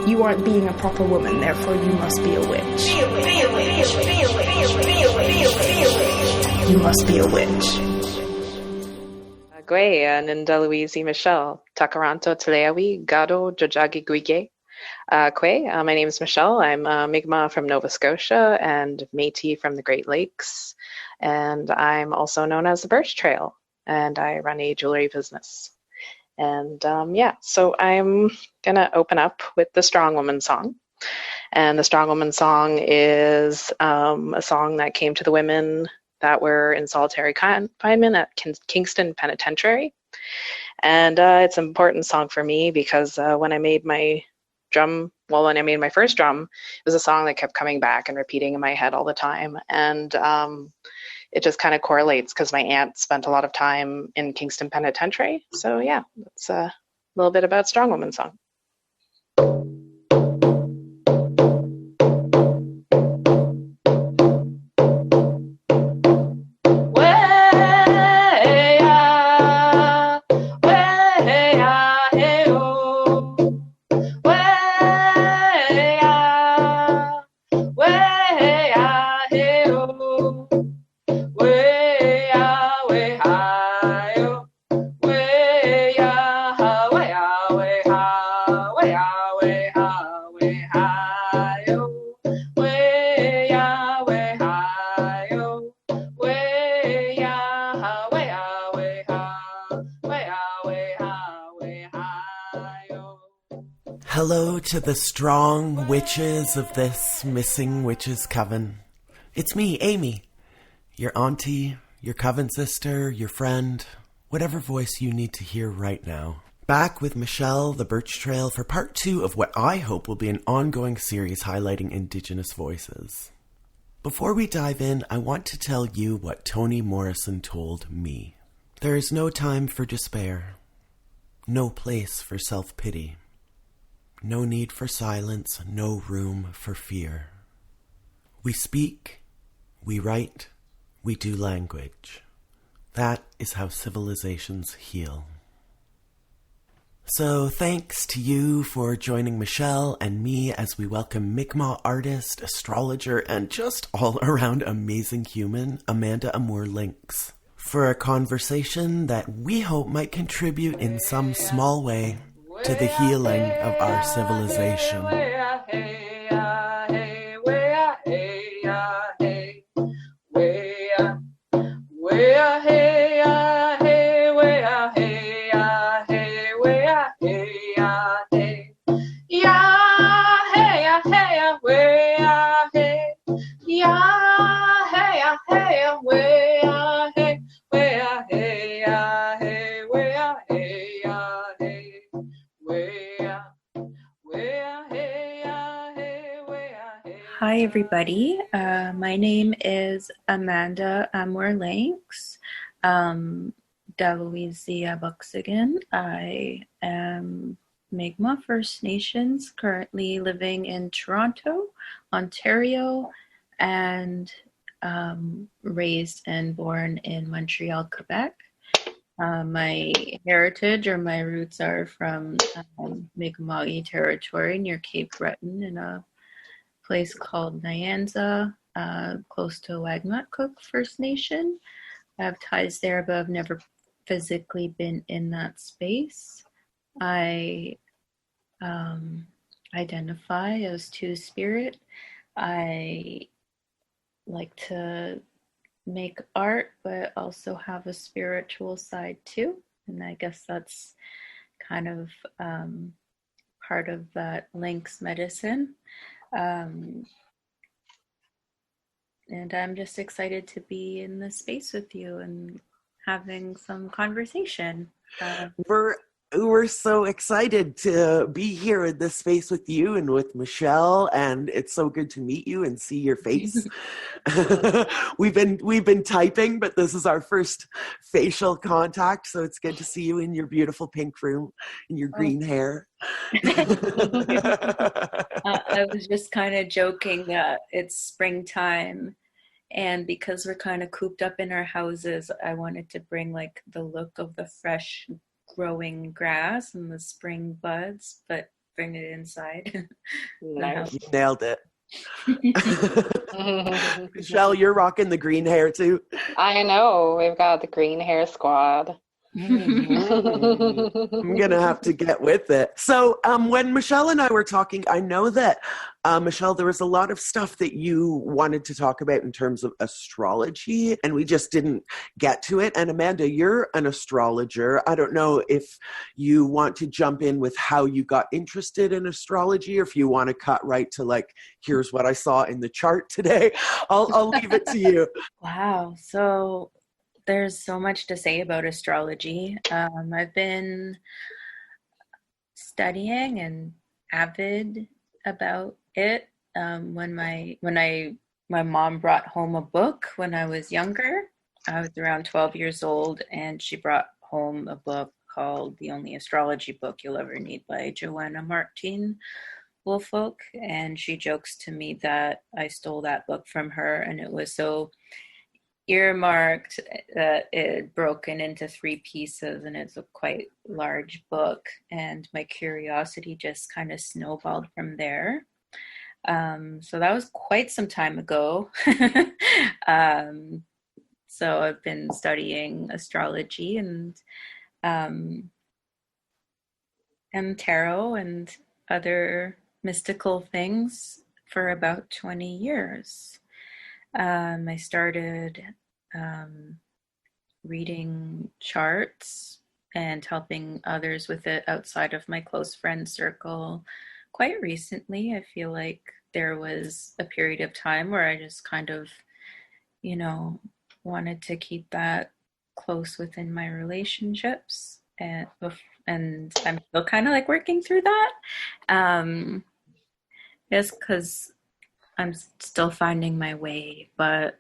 You aren't being a proper woman, therefore you must be a witch. You must be a witch. Gwe Ninda Louise Michelle Takaranto Teleawi Gado Jojagi Guige. My name is Michelle. I'm Mi'kmaq from Nova Scotia and Métis from the Great Lakes. And I'm also known as the Birch Trail. And I run a jewelry business. And so I'm going to open up with the Strong Woman song. And the Strong Woman song is a song that came to the women that were in solitary confinement at Kingston Penitentiary. And it's an important song for me because when I made my first drum, it was a song that kept coming back and repeating in my head all the time. And it just kind of correlates because my aunt spent a lot of time in Kingston Penitentiary. So yeah, that's a little bit about Strong Woman song. Hello to the strong witches of this missing witches' coven. It's me, Amy, your auntie, your coven sister, your friend, whatever voice you need to hear right now. Back with Michelle, the Birch Trail, for part 2 of what I hope will be an ongoing series highlighting Indigenous voices. Before we dive in, I want to tell you what Toni Morrison told me. There is no time for despair, no place for self-pity. No need for silence, no room for fear. We speak, we write, we do language. That is how civilizations heal. So thanks to you for joining Michelle and me as we welcome Mi'kmaq artist, astrologer, and just all-around amazing human, Amanda Amour Lynx, for a conversation that we hope might contribute in some small way to the healing of our civilization. Hi everybody, my name is Amanda Amour Lynx, Delouisia Buxagan. I am Mi'kmaq First Nations, currently living in Toronto, Ontario, and raised and born in Montreal, Quebec. My heritage or my roots are from Mi'kmaq territory near Cape Breton in a place called Nyanza, close to Wagmatcook First Nation. I have ties there, but I've never physically been in that space. I identify as two-spirit. I like to make art, but also have a spiritual side too. And I guess that's kind of part of that Lynx medicine. And I'm just excited to be in this space with you and having some conversation. We're so excited to be here in this space with you and with Michelle, and it's so good to meet you and see your face. We've been typing, but this is our first facial contact, so it's good to see you in your beautiful pink room and your green hair. I was just kind of joking that it's springtime, and because we're kind of cooped up in our houses, I wanted to bring like the look of the fresh growing grass and the spring buds, but bring it inside. Nice. You nailed it. Michelle, you're rocking the green hair too. I know, we've got the green hair squad. I'm gonna have to get with it. So when Michelle and I were talking, I know that Michelle, there was a lot of stuff that you wanted to talk about in terms of astrology, and we just didn't get to it. And Amanda, you're an astrologer. I don't know if you want to jump in with how you got interested in astrology, or if you want to cut right to like, here's what I saw in the chart today. I'll leave it to you. Wow. So there's so much to say about astrology. I've been studying and avid about it. When my mom brought home a book when I was younger, I was around 12 years old, and she brought home a book called The Only Astrology Book You'll Ever Need by Joanna Martin Woolfolk. And she jokes to me that I stole that book from her, and it was so earmarked that it had broken into 3 pieces, and it's a quite large book, and my curiosity just kind of snowballed from there. So that was quite some time ago. So I've been studying astrology and tarot and other mystical things for about 20 years. I started reading charts and helping others with it outside of my close friend circle quite recently. I feel like there was a period of time where I just kind of, wanted to keep that close within my relationships, and I'm still kind of like working through that. Just because I'm still finding my way, but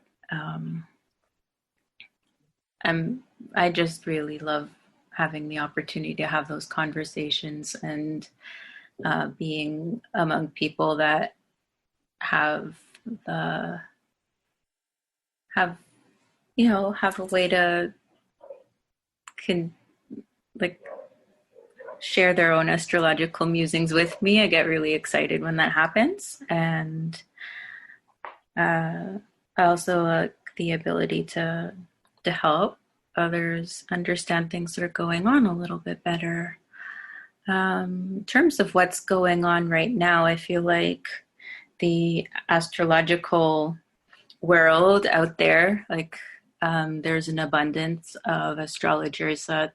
I just really love having the opportunity to have those conversations and being among people that have a way to share their own astrological musings with me. I get really excited when that happens, and I also like the ability to help others understand things that are going on a little bit better. In terms of what's going on right now, I feel like the astrological world out there, there's an abundance of astrologers that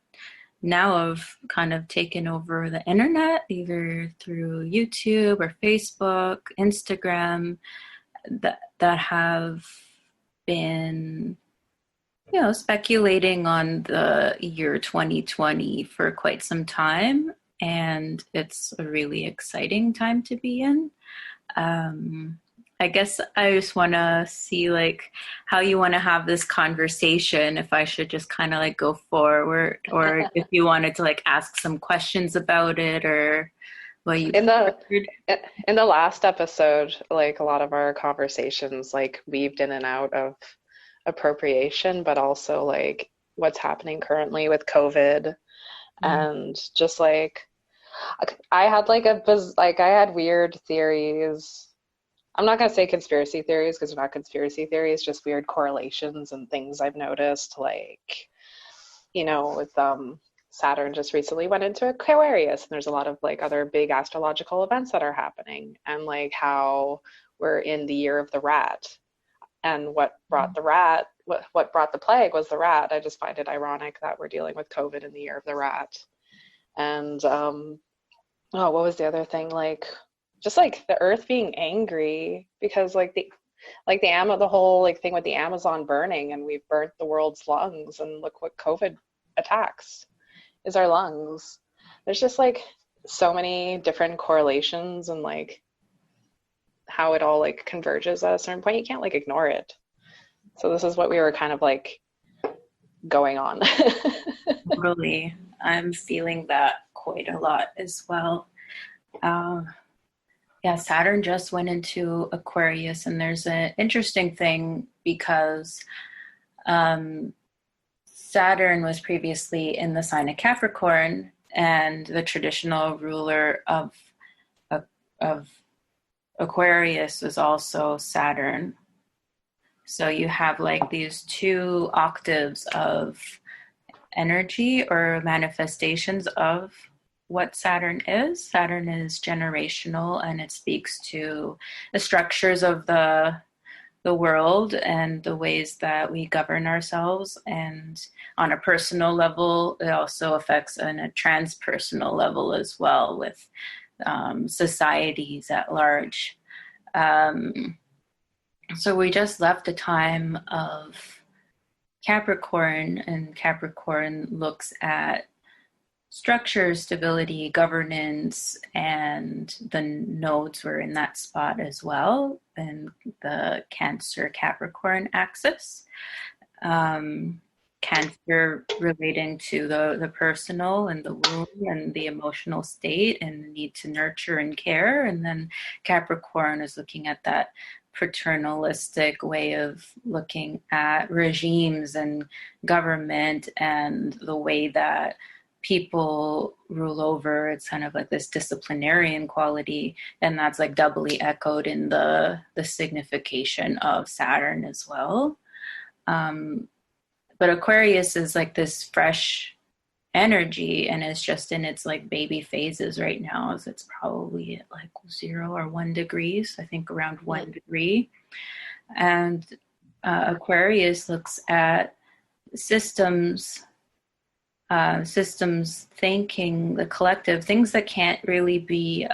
now have kind of taken over the internet, either through YouTube or Facebook, Instagram, that have been, speculating on the year 2020 for quite some time. And it's a really exciting time to be in. I guess I just want to see how you want to have this conversation, if I should just kind of go forward, or if you wanted to ask some questions about it, or what you in the last episode, a lot of our conversations weaved in and out of appropriation, but also what's happening currently with COVID. And just I had I had weird theories. I'm not going to say conspiracy theories, because they're not conspiracy theories, just weird correlations and things I've noticed, with Saturn just recently went into Aquarius, and there's a lot of other big astrological events that are happening, and how we're in the year of the rat, and what brought the rat, what brought the plague was the rat. I just find it ironic that we're dealing with COVID in the year of the rat. And what was the other thing? Just the earth being angry because the whole thing with the Amazon burning, and we've burnt the world's lungs, and look what COVID attacks is our lungs. There's just so many different correlations, and how it all converges at a certain point. You can't ignore it. So this is what we were kind of going on. Totally. I'm feeling that quite a lot as well. Saturn just went into Aquarius, and there's an interesting thing because Saturn was previously in the sign of Capricorn, and the traditional ruler of of Aquarius is also Saturn. So you have like these two octaves of energy or manifestations of what Saturn is. Saturn is generational, and it speaks to the structures of the world and the ways that we govern ourselves. And on a personal level, it also affects on a transpersonal level as well, with societies at large. So we just left a time of Capricorn, and Capricorn looks at structure, stability, governance, and the nodes were in that spot as well, and the Cancer Capricorn axis. Cancer relating to the personal and the womb and the emotional state and the need to nurture and care. And then Capricorn is looking at that paternalistic way of looking at regimes and government and the way that people rule over. It's kind of like this disciplinarian quality, and that's like doubly echoed in the signification of Saturn as well. But Aquarius is like this fresh energy, and it's just in its like baby phases right now, as it's probably at like 0 or 1 degrees, I think around 1 degree. And Aquarius looks at systems thinking, the collective, things that can't really be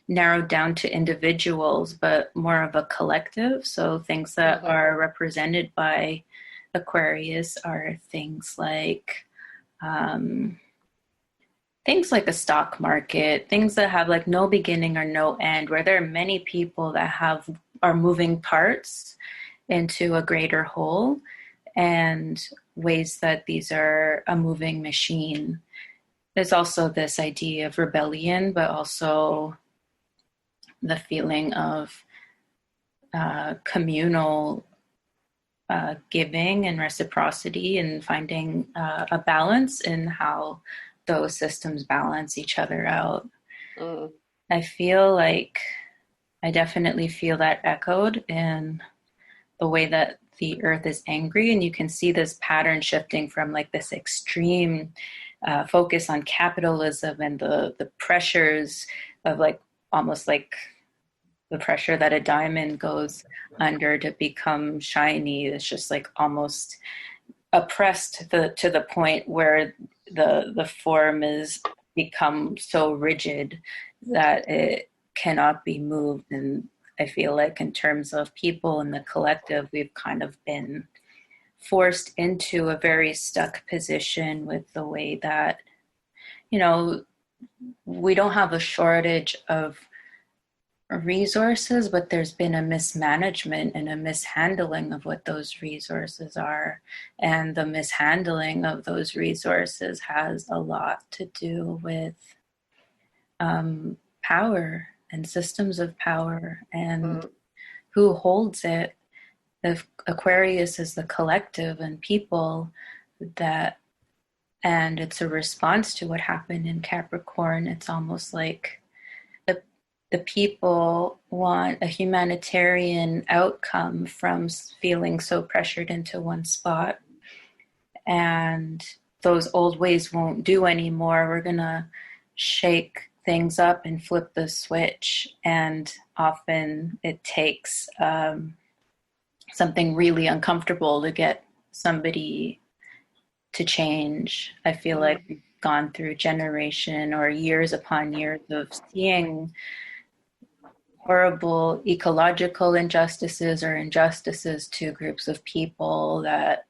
narrowed down to individuals, but more of a collective. So things that are represented by Aquarius are things like a stock market, things that have like no beginning or no end, where there are many people that are moving parts into a greater whole, and ways that these are a moving machine. There's also this idea of rebellion, but also the feeling of communal giving and reciprocity, and finding a balance in how those systems balance each other out. I feel like I definitely feel that echoed in the way that the earth is angry, and you can see this pattern shifting from like this extreme focus on capitalism and the pressures of like almost like the pressure that a diamond goes under to become shiny. It's just like almost oppressed to the point where the form is become so rigid that it cannot be moved. And I feel like in terms of people in the collective, we've kind of been forced into a very stuck position with the way that, you know, we don't have a shortage of resources, but there's been a mismanagement and a mishandling of what those resources are. And the mishandling of those resources has a lot to do with power and systems of power and who holds it. If Aquarius is the collective and people that, and it's a response to what happened in Capricorn. It's almost like the people want a humanitarian outcome from feeling so pressured into one spot, and those old ways won't do anymore. We're gonna shake things up and flip the switch, and often it takes something really uncomfortable to get somebody to change. I feel like we've gone through generation or years upon years of seeing horrible ecological injustices or injustices to groups of people that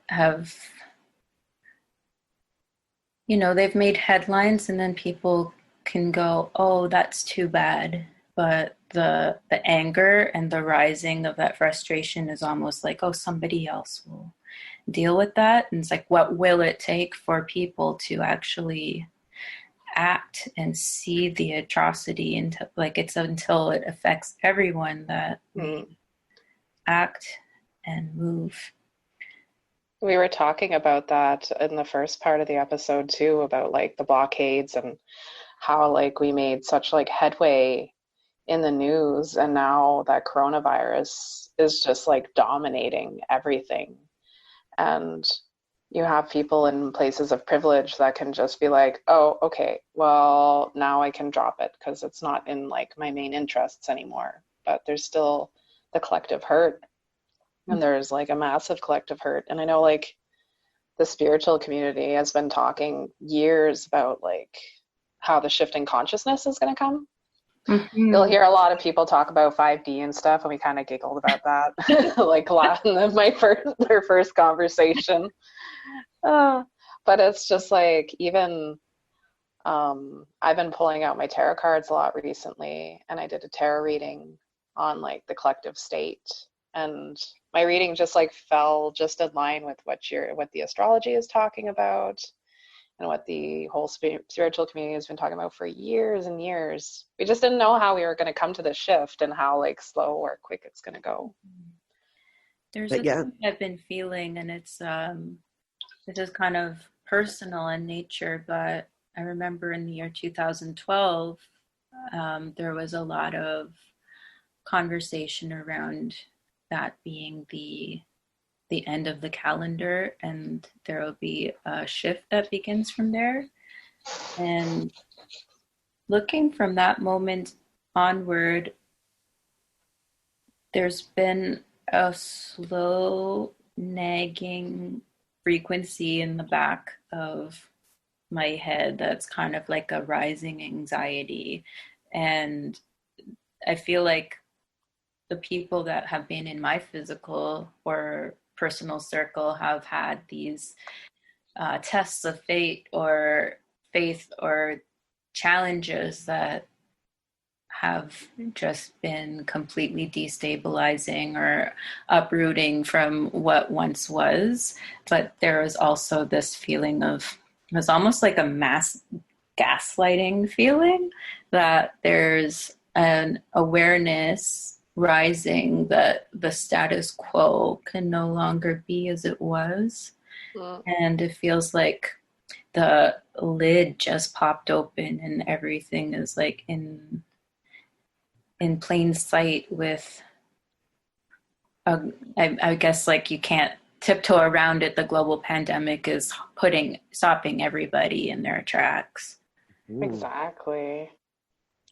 have, you know, they've made headlines, and then people can go, oh, that's too bad. But the anger and the rising of that frustration is almost like, oh, somebody else will deal with that. And it's like, what will it take for people to actually act and see the atrocity, into like it's until it affects everyone that we act and move. We were talking about that in the first part of the episode too, about like the blockades and how like we made such like headway in the news, and now that coronavirus is just like dominating everything. And you have people in places of privilege that can just be like, oh, okay, well, now I can drop it because it's not in like my main interests anymore. But there's still the collective hurt, and there's like a massive collective hurt. And I know like the spiritual community has been talking years about like how the shift in consciousness is going to come. Mm-hmm. You'll hear a lot of people talk about 5D and stuff, and we kind of giggled about that, like their first conversation. But it's just like, even I've been pulling out my tarot cards a lot recently, and I did a tarot reading on like the collective state, and my reading just like fell just in line with what the astrology is talking about, and what the whole spiritual community has been talking about for years and years. We just didn't know how we were going to come to the shift, and how like slow or quick it's going to go. There's a thing I've been feeling, and it's this is kind of personal in nature, but I remember in the year 2012, there was a lot of conversation around that being the end of the calendar, and there will be a shift that begins from there. And looking from that moment onward, there's been a slow nagging frequency in the back of my head that's kind of like a rising anxiety. And I feel like the people that have been in my physical or personal circle have had these tests of fate or faith or challenges that have just been completely destabilizing or uprooting from what once was. But there is also this feeling of, it was almost like a mass gaslighting feeling, that there's an awareness rising that the status quo can no longer be as it was. And it feels like the lid just popped open and everything is like in plain sight with, I guess like you can't tiptoe around it. The global pandemic is stopping everybody in their tracks. Exactly.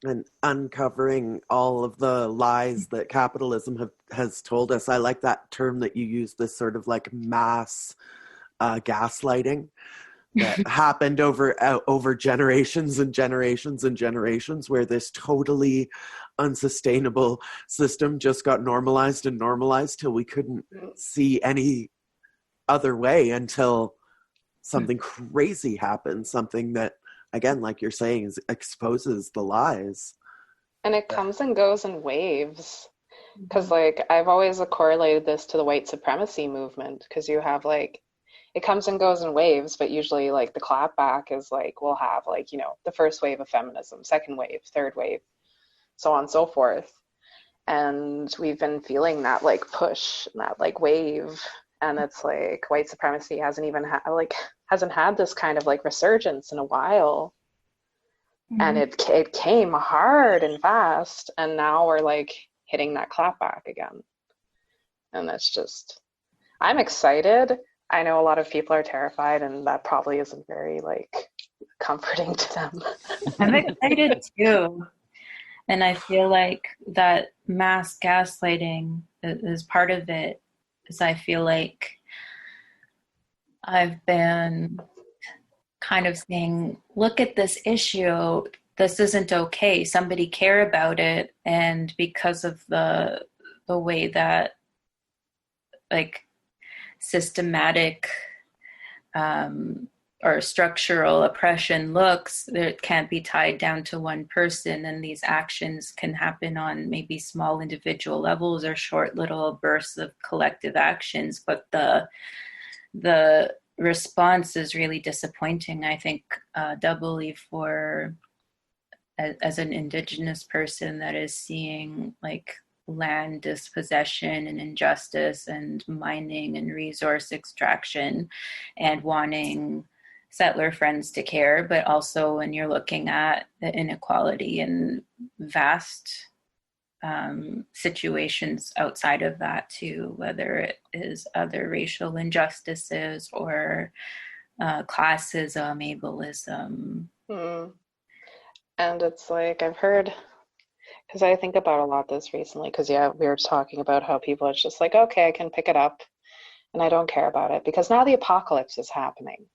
And uncovering all of the lies that capitalism has told us. I like that term that you use, this sort of like mass gaslighting that happened over generations and generations and generations, where this totally unsustainable system just got normalized and normalized till we couldn't see any other way, until something crazy happened, something that, again, like you're saying, exposes the lies. And it comes and goes in waves. Because like I've always correlated this to the white supremacy movement, because you have like, it comes and goes in waves, but usually like the clapback is like, we'll have like, you know, the first wave of feminism, second wave, third wave, so on and so forth. And we've been feeling that like push, that like wave. And it's like white supremacy hasn't had this kind of like resurgence in a while. And it came hard and fast, and now we're like hitting that clapback again. And that's just, I'm excited. I know a lot of people are terrified, and that probably isn't very like comforting to them. I'm excited too. And I feel like that mass gaslighting is part of it, because I feel like I've been kind of saying, look at this issue, this isn't okay, somebody care about it. And because of the way that like systematic or structural oppression looks, it can't be tied down to one person, and these actions can happen on maybe small individual levels or short little bursts of collective actions, but the response is really disappointing, I think, doubly for as an indigenous person that is seeing like land dispossession and injustice and mining and resource extraction and wanting settler friends to care, but also when you're looking at the inequality and vast situations outside of that too, whether it is other racial injustices or classism, ableism. And it's like, I've heard, because I think about a lot this recently, because we were talking about how people, it's just like, okay, I can pick it up and I don't care about it because now the apocalypse is happening.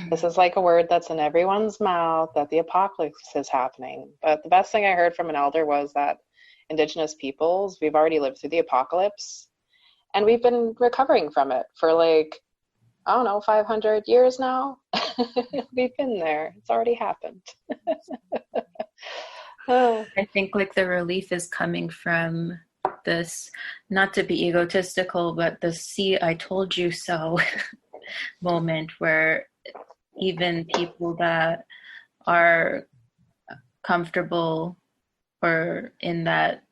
This is like a word that's in everyone's mouth, that the apocalypse is happening. But the best thing I heard from an elder was that indigenous peoples, we've already lived through the apocalypse and we've been recovering from it for like, I don't know, 500 years now. We've been there. It's already happened. I think like the relief is coming from this, not to be egotistical, but the see I told you so moment where even people that are comfortable or in that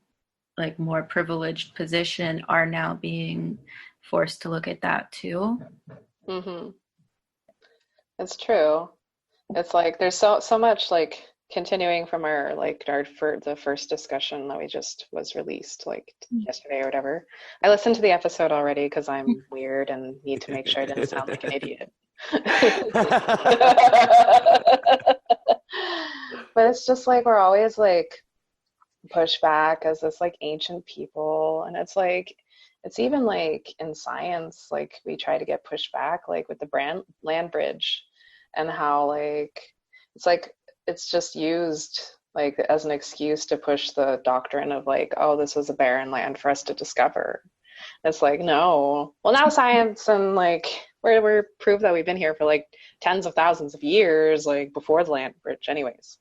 like more privileged position are now being forced to look at that too. It's true. It's like there's so much like continuing from the first discussion that we just was released like yesterday or whatever. I listened to the episode already because I'm weird and need to make sure I didn't sound like an idiot. But it's just like we're always like pushed back as this like ancient people, and it's like it's even like in science, like we try to get pushed back like with the land bridge and how it's just used like as an excuse to push the doctrine of like, oh, this was a barren land for us to discover. It's like, no. Well, now science and like we're proof that we've been here for like tens of thousands of years, like before the land bridge anyways.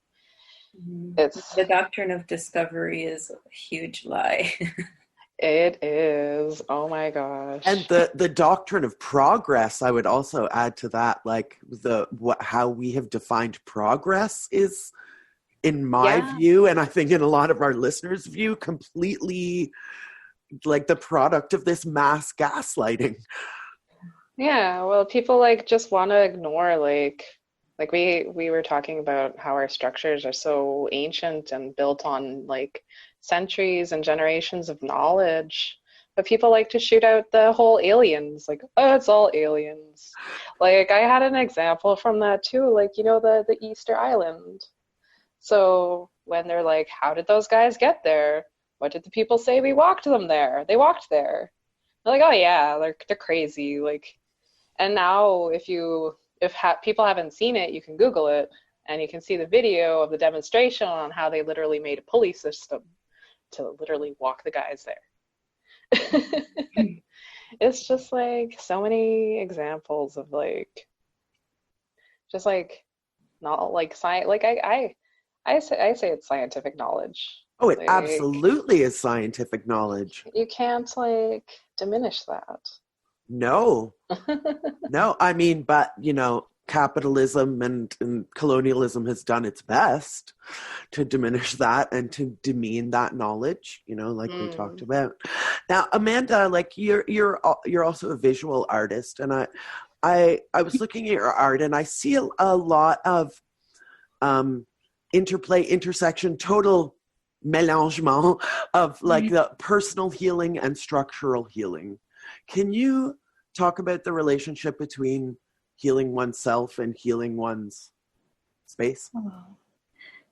It's the doctrine of discovery is a huge lie. It is. Oh my gosh. And the doctrine of progress, I would also add to that, like how we have defined progress is, in my view, and I think in a lot of our listeners' view, completely like the product of this mass gaslighting. Yeah, well, people like just want to ignore like we were talking about how our structures are so ancient and built on like centuries and generations of knowledge, but people like to shoot out the whole aliens, like, oh, it's all aliens. Like I had an example from that too, like, you know, the Easter Island. So when they're like, how did those guys get there? What did the people say? We walked them there. They walked there. They're like, oh yeah, they're crazy. Like, and now if people haven't seen it, you can Google it and you can see the video of the demonstration on how they literally made a pulley system to literally walk the guys there. It's just like so many examples of like, just like not like science. Like I say it's scientific knowledge. Oh, it like, absolutely is scientific knowledge. You can't like diminish that. No. No, I mean, but you know, capitalism and colonialism has done its best to diminish that and to demean that knowledge, you know, like we talked about. Now, Amanda, like you're also a visual artist, and I was looking at your art and I see a lot of interplay, intersection, total mélangement of like the personal healing and structural healing. Can you talk about the relationship between healing oneself and healing one's space?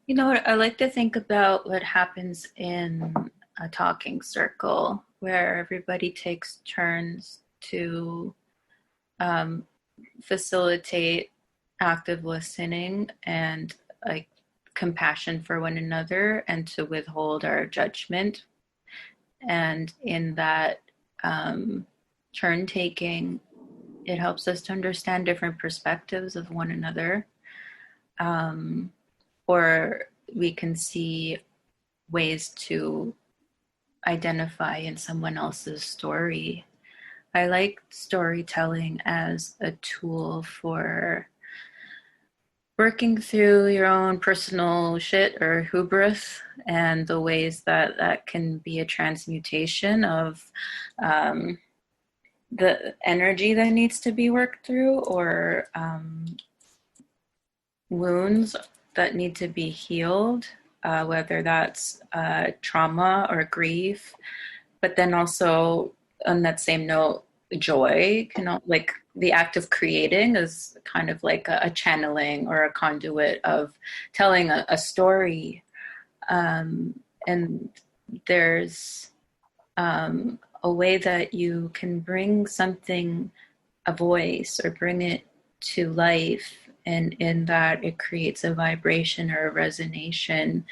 You know what? I like to think about what happens in a talking circle where everybody takes turns to facilitate active listening and like compassion for one another and to withhold our judgment. And in that turn taking, it helps us to understand different perspectives of one another. Or we can see ways to identify in someone else's story. I like storytelling as a tool for working through your own personal shit or hubris and the ways that that can be a transmutation of the energy that needs to be worked through, or wounds that need to be healed, whether that's trauma or grief. But then also, on that same note, joy can, like, the act of creating is kind of like a channeling or a conduit of telling a story. And there's a way that you can bring something, a voice, or bring it to life, and in that it creates a vibration or a resonation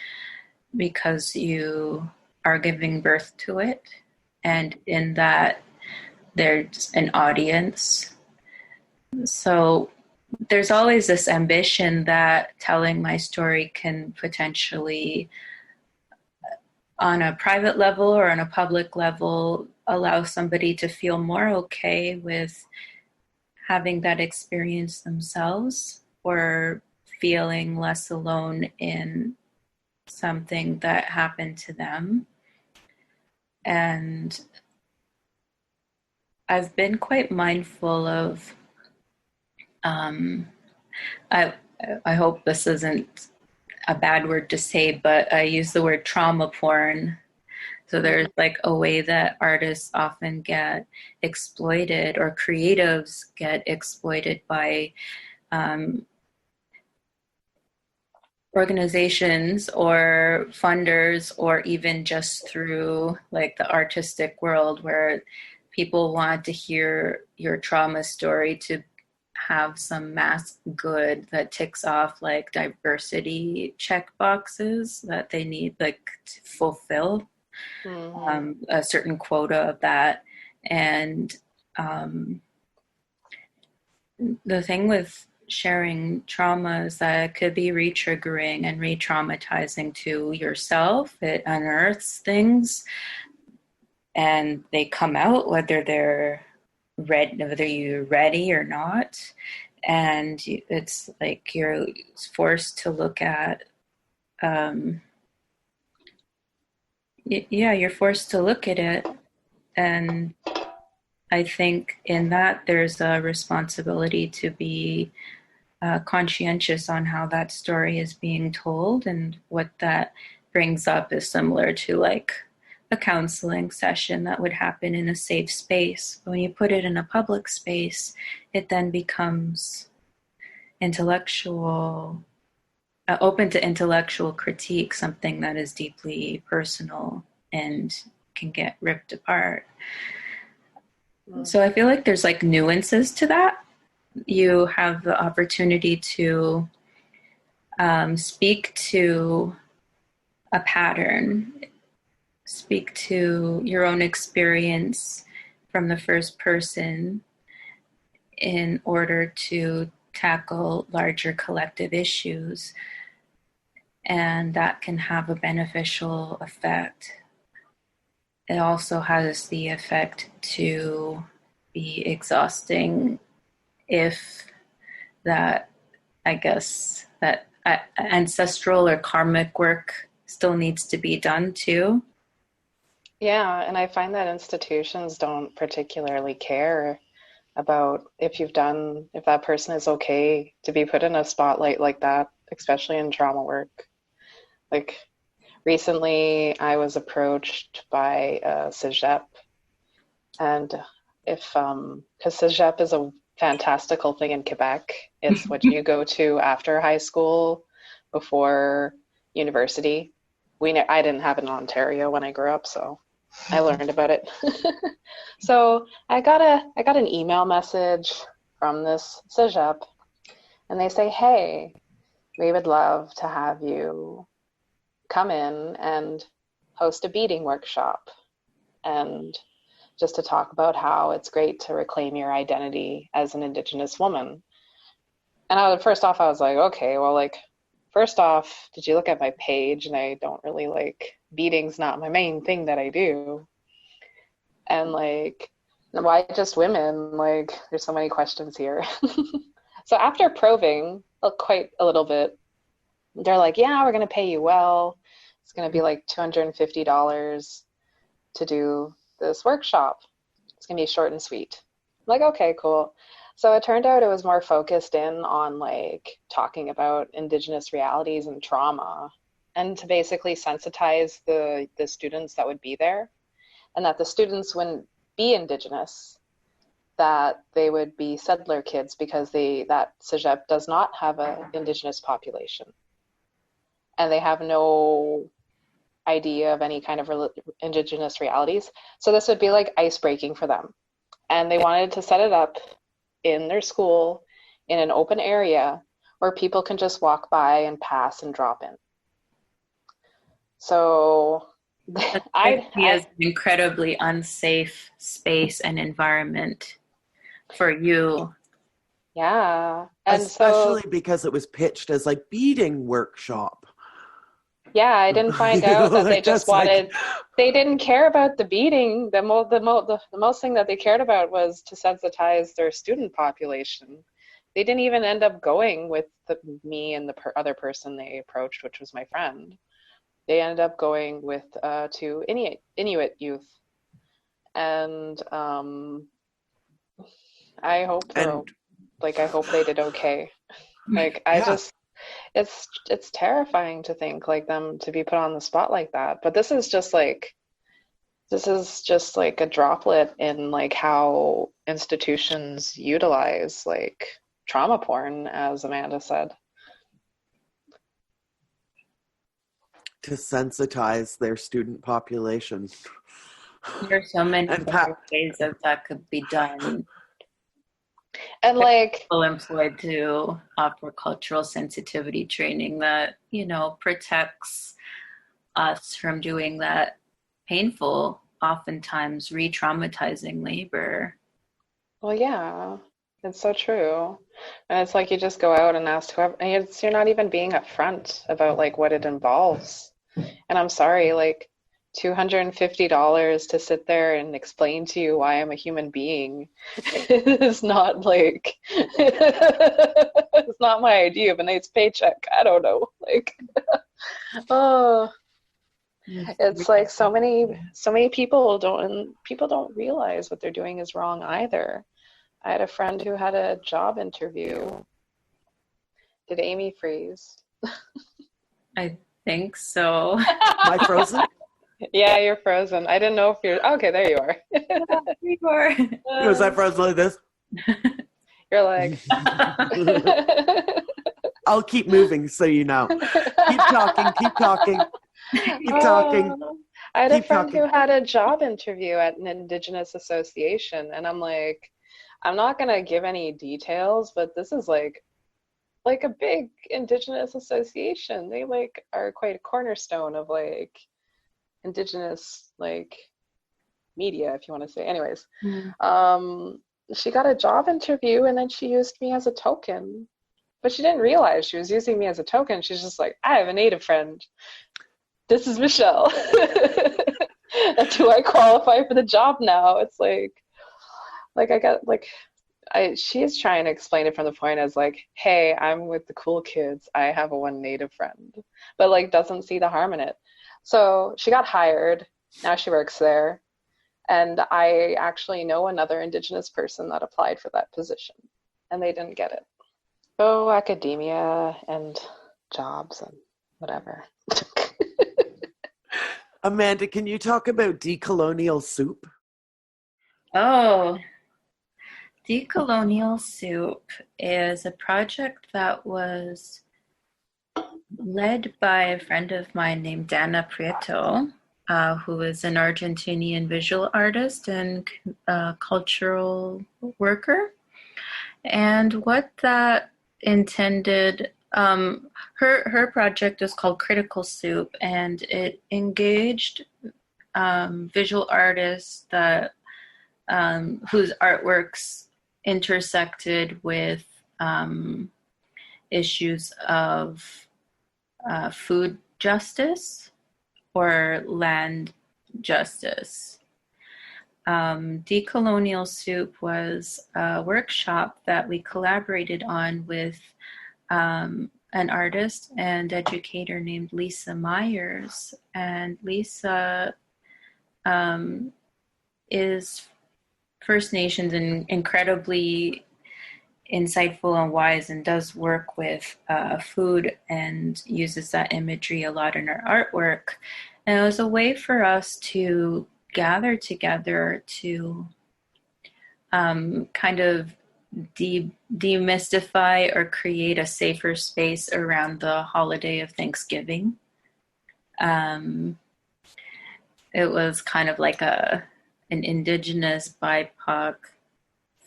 because you are giving birth to it, and in that there's an audience. So there's always this ambition that telling my story can potentially, on a private level or on a public level, allow somebody to feel more okay with having that experience themselves, or feeling less alone in something that happened to them. And I've been quite mindful of, I hope this isn't a bad word to say, but I use the word trauma porn. So there's like a way that artists often get exploited, or creatives get exploited by organizations or funders, or even just through like the artistic world, where people want to hear your trauma story to have some mass good that ticks off like diversity check boxes that they need, like, to fulfill a certain quota of that. And the thing with sharing trauma is that it could be re-triggering and re-traumatizing to yourself. It unearths things and they come out, whether you're ready or not. And it's like you're forced to look at, you're forced to look at it. And I think in that there's a responsibility to be conscientious on how that story is being told. And what that brings up is similar to like a counseling session that would happen in a safe space. But when you put it in a public space, it then becomes intellectual, open to intellectual critique, something that is deeply personal and can get ripped apart. So I feel like there's like nuances to that. You have the opportunity to speak to a pattern, speak to your own experience from the first person in order to tackle larger collective issues. And that can have a beneficial effect. It also has the effect to be exhausting if that, I guess, that ancestral or karmic work still needs to be done too. Yeah, and I find that institutions don't particularly care about if that person is okay to be put in a spotlight like that, especially in trauma work. Like, recently I was approached by CEGEP, and because CEGEP is a fantastical thing in Quebec. It's what you go to after high school, before university. I didn't have it in Ontario when I grew up, so I learned about it. So I got an email message from this CEGEP, and they say, hey, we would love to have you come in and host a beading workshop, and just to talk about how it's great to reclaim your identity as an Indigenous woman. And first off, I was like, okay, well, like, first off, did you look at my page? And I don't really beading's not my main thing that I do. And like, why just women? Like, there's so many questions here. So after probing quite a little bit, they're like, yeah, we're going to pay you well. It's going to be like $250 to do this workshop. It's going to be short and sweet. I'm like, okay, cool. So it turned out it was more focused in on like talking about indigenous realities and trauma, and to basically sensitize the students that would be there, and that the students wouldn't be indigenous, that they would be settler kids, because that Cégep does not have an indigenous population. And they have no idea of any kind of indigenous realities. So this would be like ice breaking for them. And they wanted to set it up in their school in an open area where people can just walk by and pass and drop in. So I is an incredibly unsafe space and environment for you. Yeah. And especially because it was pitched as like beading workshop. Yeah, I didn't find out that they just wanted, they didn't care about the beating. The most thing that they cared about was to sensitize their student population. They didn't even end up going with me and the other person they approached, which was my friend. They ended up going with to Inuit youth. And I hope they did okay. Like, it's terrifying to think like them to be put on the spot like that. But this is just like a droplet in like how institutions utilize like trauma porn, as Amanda said, to sensitize their student population. There's so many ways that could be done. And like people employed to offer cultural sensitivity training that, protects us from doing that painful, oftentimes re-traumatizing labor. Well, yeah, it's so true. And it's like you just go out and ask whoever, and you're not even being upfront about like what it involves. And I'm sorry, like $250 to sit there and explain to you why I'm a human being is not like, it's not my idea of a nice paycheck. I don't know. Like, oh, it's like so many people don't realize what they're doing is wrong either. I had a friend who had a job interview. Did Amy freeze? I think so. Am I frozen? Yeah, you're frozen. I didn't know if you're... Okay, there you are. There you are. Was I frozen like this? You're like... I'll keep moving so you know. Keep talking. Keep talking. I had a friend who had a job interview at an indigenous association, and I'm like, I'm not going to give any details, but this is like a big indigenous association. They like are quite a cornerstone of like indigenous like media, if you want to say. Anyways, she got a job interview and then she used me as a token, but she didn't realize she was using me as a token. She's just like, I have a native friend. This is Michelle. Do I qualify for the job now? It's like I got like, she's trying to explain it from the point as like, hey, I'm with the cool kids. I have a one native friend, but like doesn't see the harm in it. So she got hired. Now she works there. And I actually know another indigenous person that applied for that position and they didn't get it. Oh, academia and jobs and whatever. Amanda, can you talk about Decolonial Soup? Oh, Decolonial Soup is a project that was led by a friend of mine named Dana Prieto, who is an Argentinian visual artist and cultural worker. And what that intended, her project is called Critical Soup, and it engaged visual artists that whose artworks intersected with issues of food justice or land justice. Decolonial Soup was a workshop that we collaborated on with a an artist and educator named Lisa Myers. And Lisa is First Nations and incredibly insightful and wise, and does work with food and uses that imagery a lot in her artwork. And it was a way for us to gather together to kind of demystify or create a safer space around the holiday of Thanksgiving. It was kind of like an indigenous BIPOC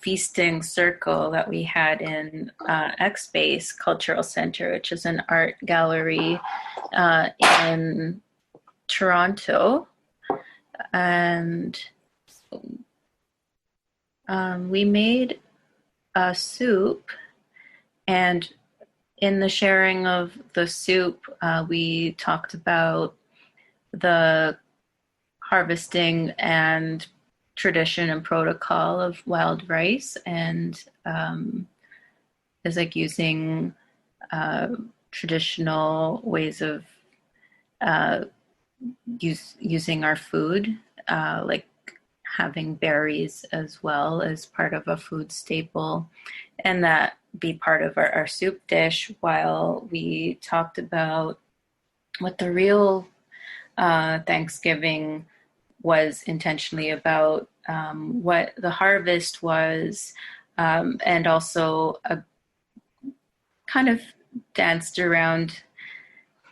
feasting circle that we had in X-Space Cultural Center, which is an art gallery in Toronto. And we made a soup, and in the sharing of the soup, we talked about the harvesting and tradition and protocol of wild rice, and is like using traditional ways of using our food, like having berries as well as part of a food staple, and that be part of our soup dish, while we talked about what the real Thanksgiving was intentionally about, what the harvest was, and also kind of danced around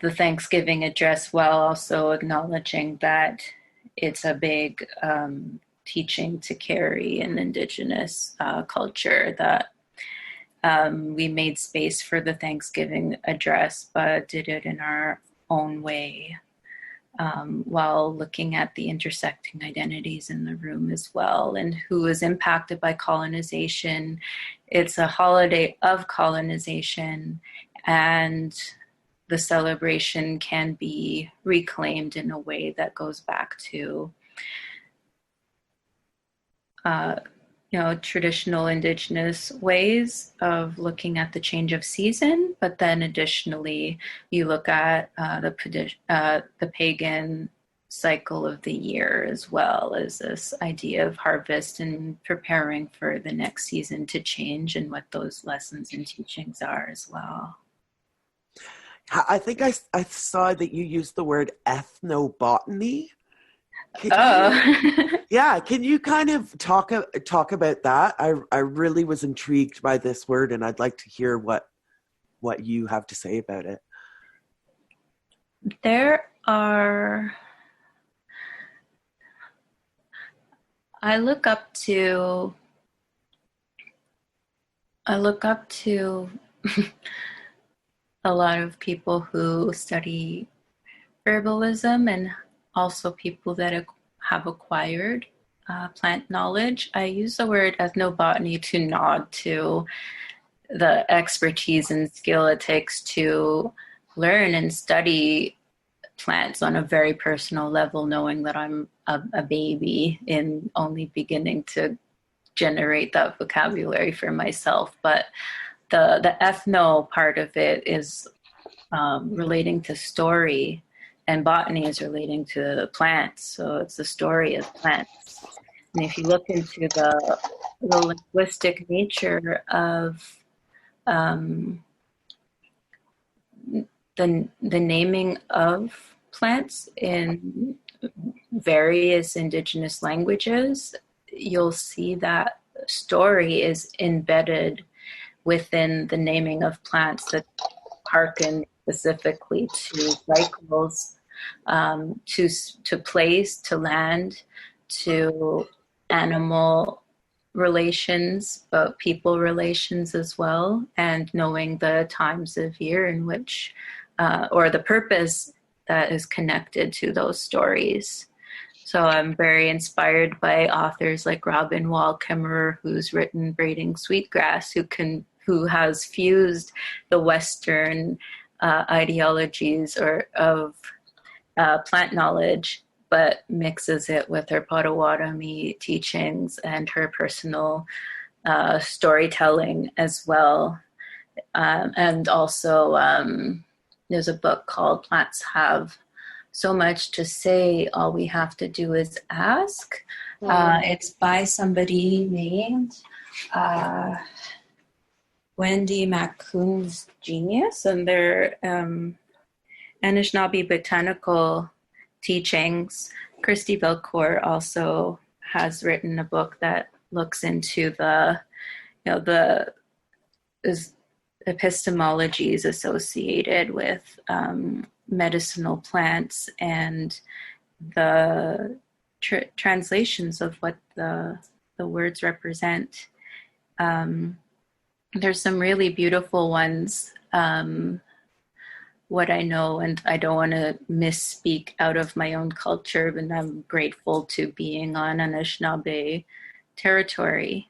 the Thanksgiving address while also acknowledging that it's a big teaching to carry in Indigenous culture, that we made space for the Thanksgiving address, but did it in our own way, while looking at the intersecting identities in the room as well, and who is impacted by colonization. It's a holiday of colonization, and the celebration can be reclaimed in a way that goes back to traditional Indigenous ways of looking at the change of season, but then additionally, you look at the pagan cycle of the year as well, as this idea of harvest and preparing for the next season to change, and what those lessons and teachings are as well. I think I saw that you used the word ethnobotany. Can you kind of talk about that? I really was intrigued by this word, and I'd like to hear what you have to say about it. I look up to a lot of people who study herbalism, and also people that have acquired plant knowledge. I use the word ethnobotany to nod to the expertise and skill it takes to learn and study plants on a very personal level, knowing that I'm a baby in only beginning to generate that vocabulary for myself. But the ethno part of it is relating to story, and botany is relating to plants. So it's the story of plants. And if you look into the linguistic nature of the naming of plants in various Indigenous languages, you'll see that story is embedded within the naming of plants that harken specifically to cycles, to place, to land, to animal relations, but people relations as well, and knowing the times of year in which, or the purpose that is connected to those stories. So I'm very inspired by authors like Robin Wall Kimmerer, who's written Braiding Sweetgrass, who has fused the Western ideologies of plant knowledge, but mixes it with her Potawatomi teachings and her personal storytelling as well. And also, there's a book called Plants Have So Much to Say, All We Have to Do Is Ask. It's by somebody named Wendy McCoon's Genius, and they're Anishinaabe botanical teachings. Christy Belcourt also has written a book that looks into the epistemologies associated with medicinal plants and the translations of what the words represent. There's some really beautiful ones. What I know, and I don't want to misspeak out of my own culture, but I'm grateful to being on Anishinaabe territory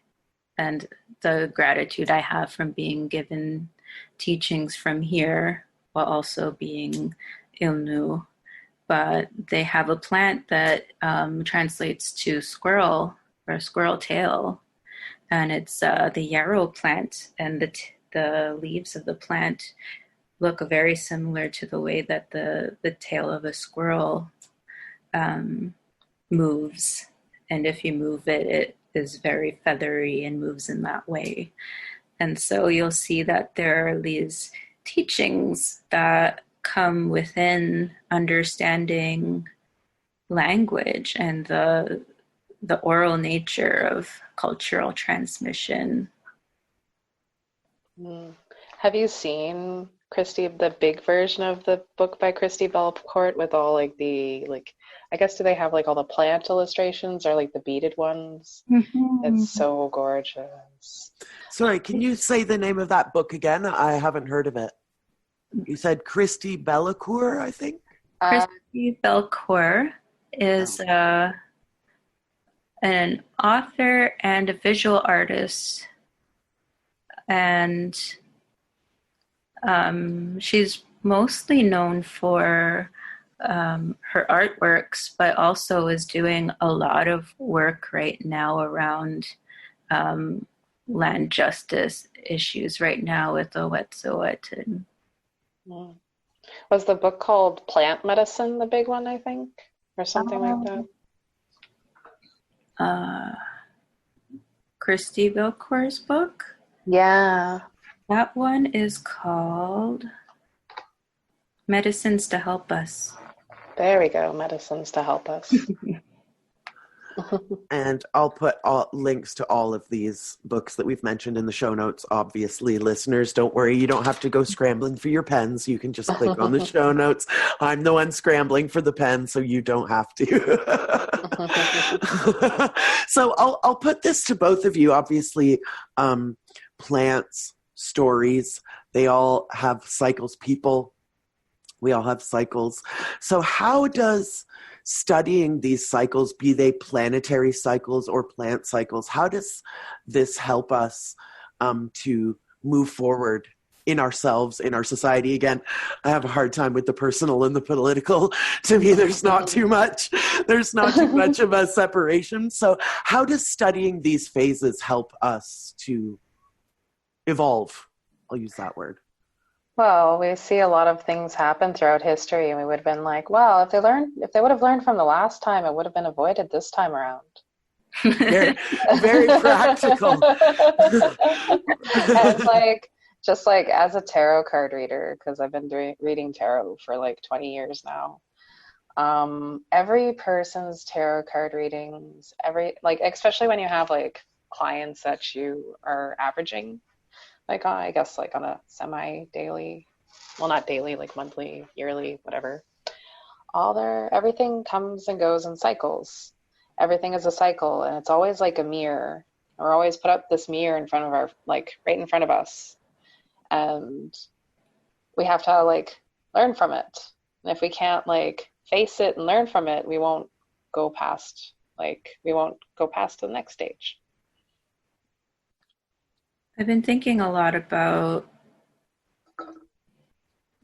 and the gratitude I have from being given teachings from here while also being Ilnu. But they have a plant that translates to squirrel or squirrel tail, and it's the yarrow plant, and the leaves of the plant look very similar to the way that the tail of a squirrel moves. And if you move it, it is very feathery and moves in that way. And so you'll see that there are these teachings that come within understanding language and the oral nature of cultural transmission. Have you seen Christy, the big version of the book by Christy Belcourt with all like I guess do they have like all the plant illustrations or like the beaded ones? Mm-hmm. It's so gorgeous. Sorry, can you say the name of that book again? I haven't heard of it. You said Christy Belcourt, I think? Christy Belcourt is an author and a visual artist, and she's mostly known for her artworks, but also is doing a lot of work right now around land justice issues right now with the Wet'suwet'en. Was the book called Plant Medicine the big one, I think? Or something like that? Christy Belcourt's book? Yeah. That one is called Medicines to Help Us. There we go, Medicines to Help Us. And I'll put links to all of these books that we've mentioned in the show notes. Obviously, listeners, don't worry. You don't have to go scrambling for your pens. You can just click on the show notes. I'm the one scrambling for the pen, so you don't have to. So I'll put this to both of you. Obviously, plants, stories, they all have cycles. People, we all have cycles. So how does studying these cycles, be they planetary cycles or plant cycles, how does this help us to move forward in ourselves, in our society? Again, I have a hard time with the personal and the political. To me, there's not too much. There's not too much of a separation. So how does studying these phases help us to evolve? I'll use that word. Well, we see a lot of things happen throughout history, and we would have been like, well, if they would have learned from the last time, it would have been avoided this time around. Very, very practical. And just as a tarot card reader, because I've been reading tarot for 20 years now, every person's tarot card readings, especially when you have clients that you are averaging, I guess on a semi-daily, well, not daily, monthly, yearly, whatever. Everything comes and goes in cycles. Everything is a cycle, and it's always like a mirror. We're always put up this mirror in front of right in front of us. And we have to learn from it. And if we can't face it and learn from it, we won't go past the next stage. I've been thinking a lot about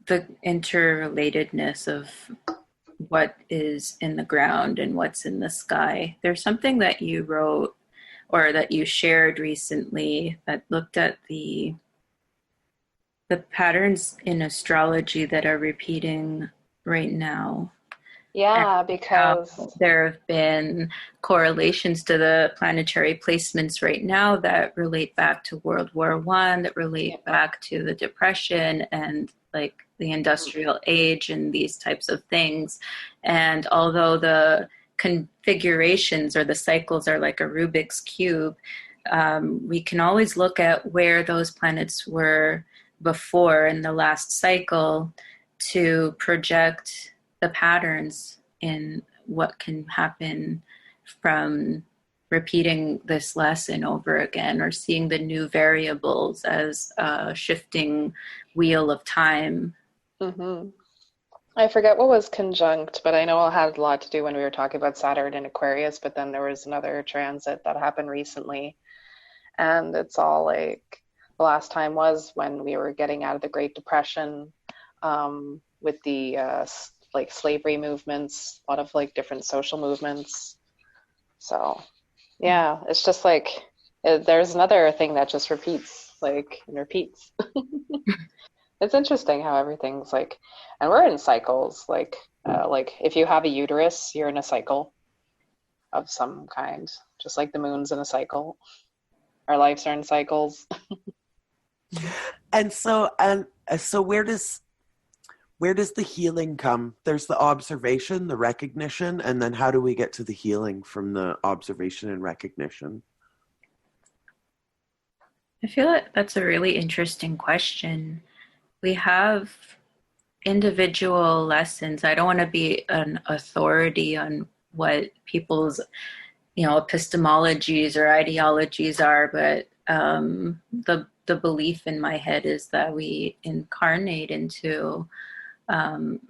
the interrelatedness of what is in the ground and what's in the sky. There's something that you wrote or that you shared recently that looked at the the patterns in astrology that are repeating right now. Yeah, And how because there have been correlations to the planetary placements right now that relate back to World War One, that yeah. relate back to the Depression and like the industrial age and these types of things. And although the configurations or the cycles are like a Rubik's Cube, we can always look at where those planets were before in the last cycle to project the patterns in what can happen from repeating this lesson over again or seeing the new variables as a shifting wheel of time. hmm I forget what was conjunct, but I know it had a lot to do when we were talking about Saturn and Aquarius, but then there was another transit that happened recently. And it's all like the last time was when we were getting out of the Great Depression, with the like slavery movements, a lot of like different social movements. So yeah, it's just like there's another thing that just repeats, like, and repeats. It's interesting how everything's like, and we're in cycles. Like if you have a uterus, you're in a cycle of some kind, just like the moon's in a cycle. Our lives are in cycles. And so where does the healing come? There's the observation, the recognition, and then how do we get to the healing from the observation and recognition? I feel like that's a really interesting question. We have individual lessons. I don't want to be an authority on what people's, epistemologies or ideologies are, but the belief in my head is that we incarnate into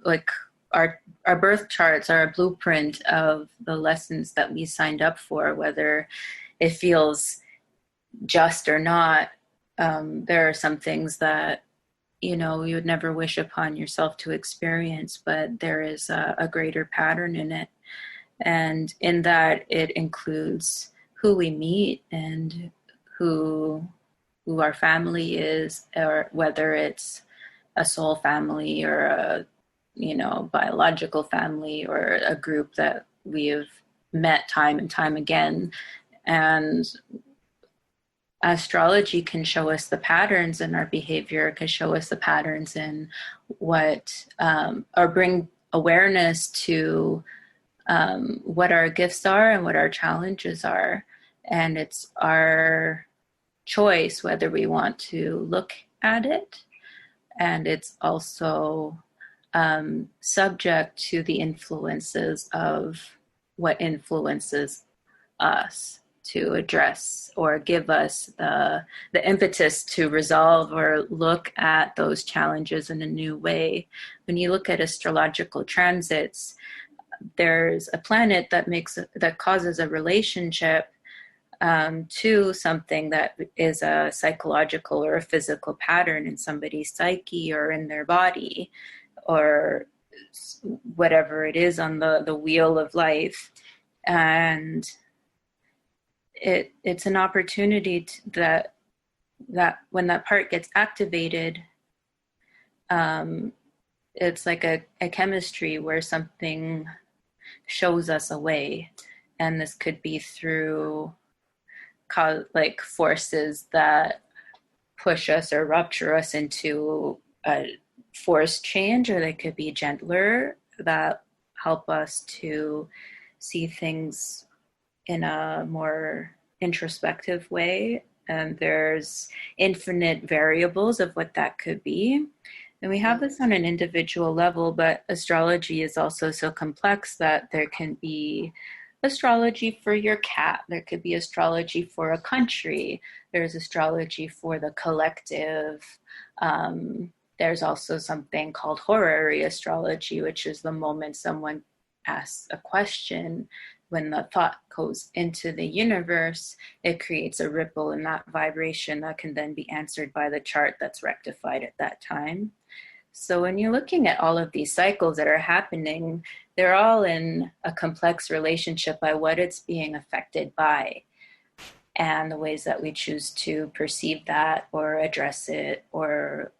like our birth charts are a blueprint of the lessons that we signed up for, whether it feels just or not. There are some things that you would never wish upon yourself to experience, but there is a greater pattern in it. And in that, it includes who we meet and who our family is, or whether it's a soul family or a biological family or a group that we have met time and time again. And astrology can show us the patterns in our behavior, can show us the patterns in what, or bring awareness to what our gifts are and what our challenges are. And it's our choice whether we want to look at it. And it's also subject to the influences of what influences us to address or give us the impetus to resolve or look at those challenges in a new way. When you look at astrological transits, there's a planet that causes a relationship to something that is a psychological or a physical pattern in somebody's psyche or in their body or whatever it is on the wheel of life. And it's an opportunity that when that part gets activated, it's like a chemistry where something shows us a way. And this could be through like forces that push us or rupture us into a forced change, or they could be gentler that help us to see things in a more introspective way. And there's infinite variables of what that could be. And we have this on an individual level, but astrology is also so complex that there can be astrology for your cat. There could be astrology for a country. There's astrology for the collective. There's also something called horary astrology, which is the moment someone asks a question. When the thought goes into the universe, it creates a ripple in that vibration that can then be answered by the chart that's rectified at that time. So when you're looking at all of these cycles that are happening, they're all in a complex relationship by what it's being affected by and the ways that we choose to perceive that or address it or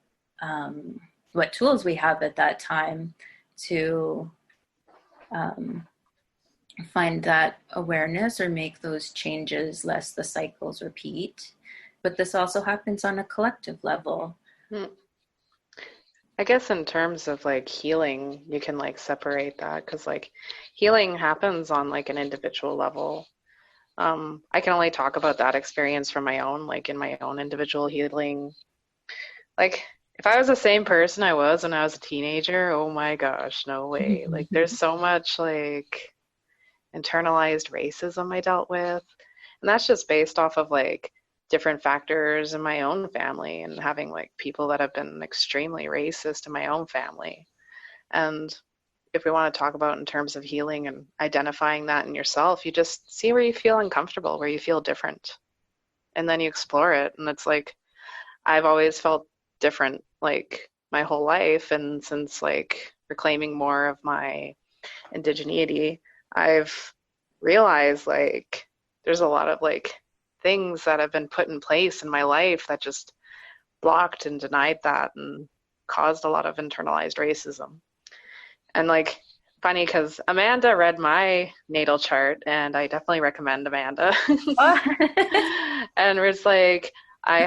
what tools we have at that time to find that awareness or make those changes lest the cycles repeat. But this also happens on a collective level. I guess in terms of like healing, you can like separate that, because like healing happens on like an individual level. I can only talk about that experience from my own, like in my own individual healing. Like if I was the same person I was when I was a teenager, oh my gosh, no way. Like there's so much like internalized racism I dealt with. And that's just based off of like different factors in my own family and having like people that have been extremely racist in my own family. And if we want to talk about in terms of healing and identifying that in yourself, you just see where you feel uncomfortable, where you feel different. And then you explore it. And it's like, I've always felt different like my whole life. And since like reclaiming more of my indigeneity, I've realized like there's a lot of like things that have been put in place in my life that just blocked and denied that and caused a lot of internalized racism. And like funny because Amanda read my natal chart, and I definitely recommend Amanda. And it's like I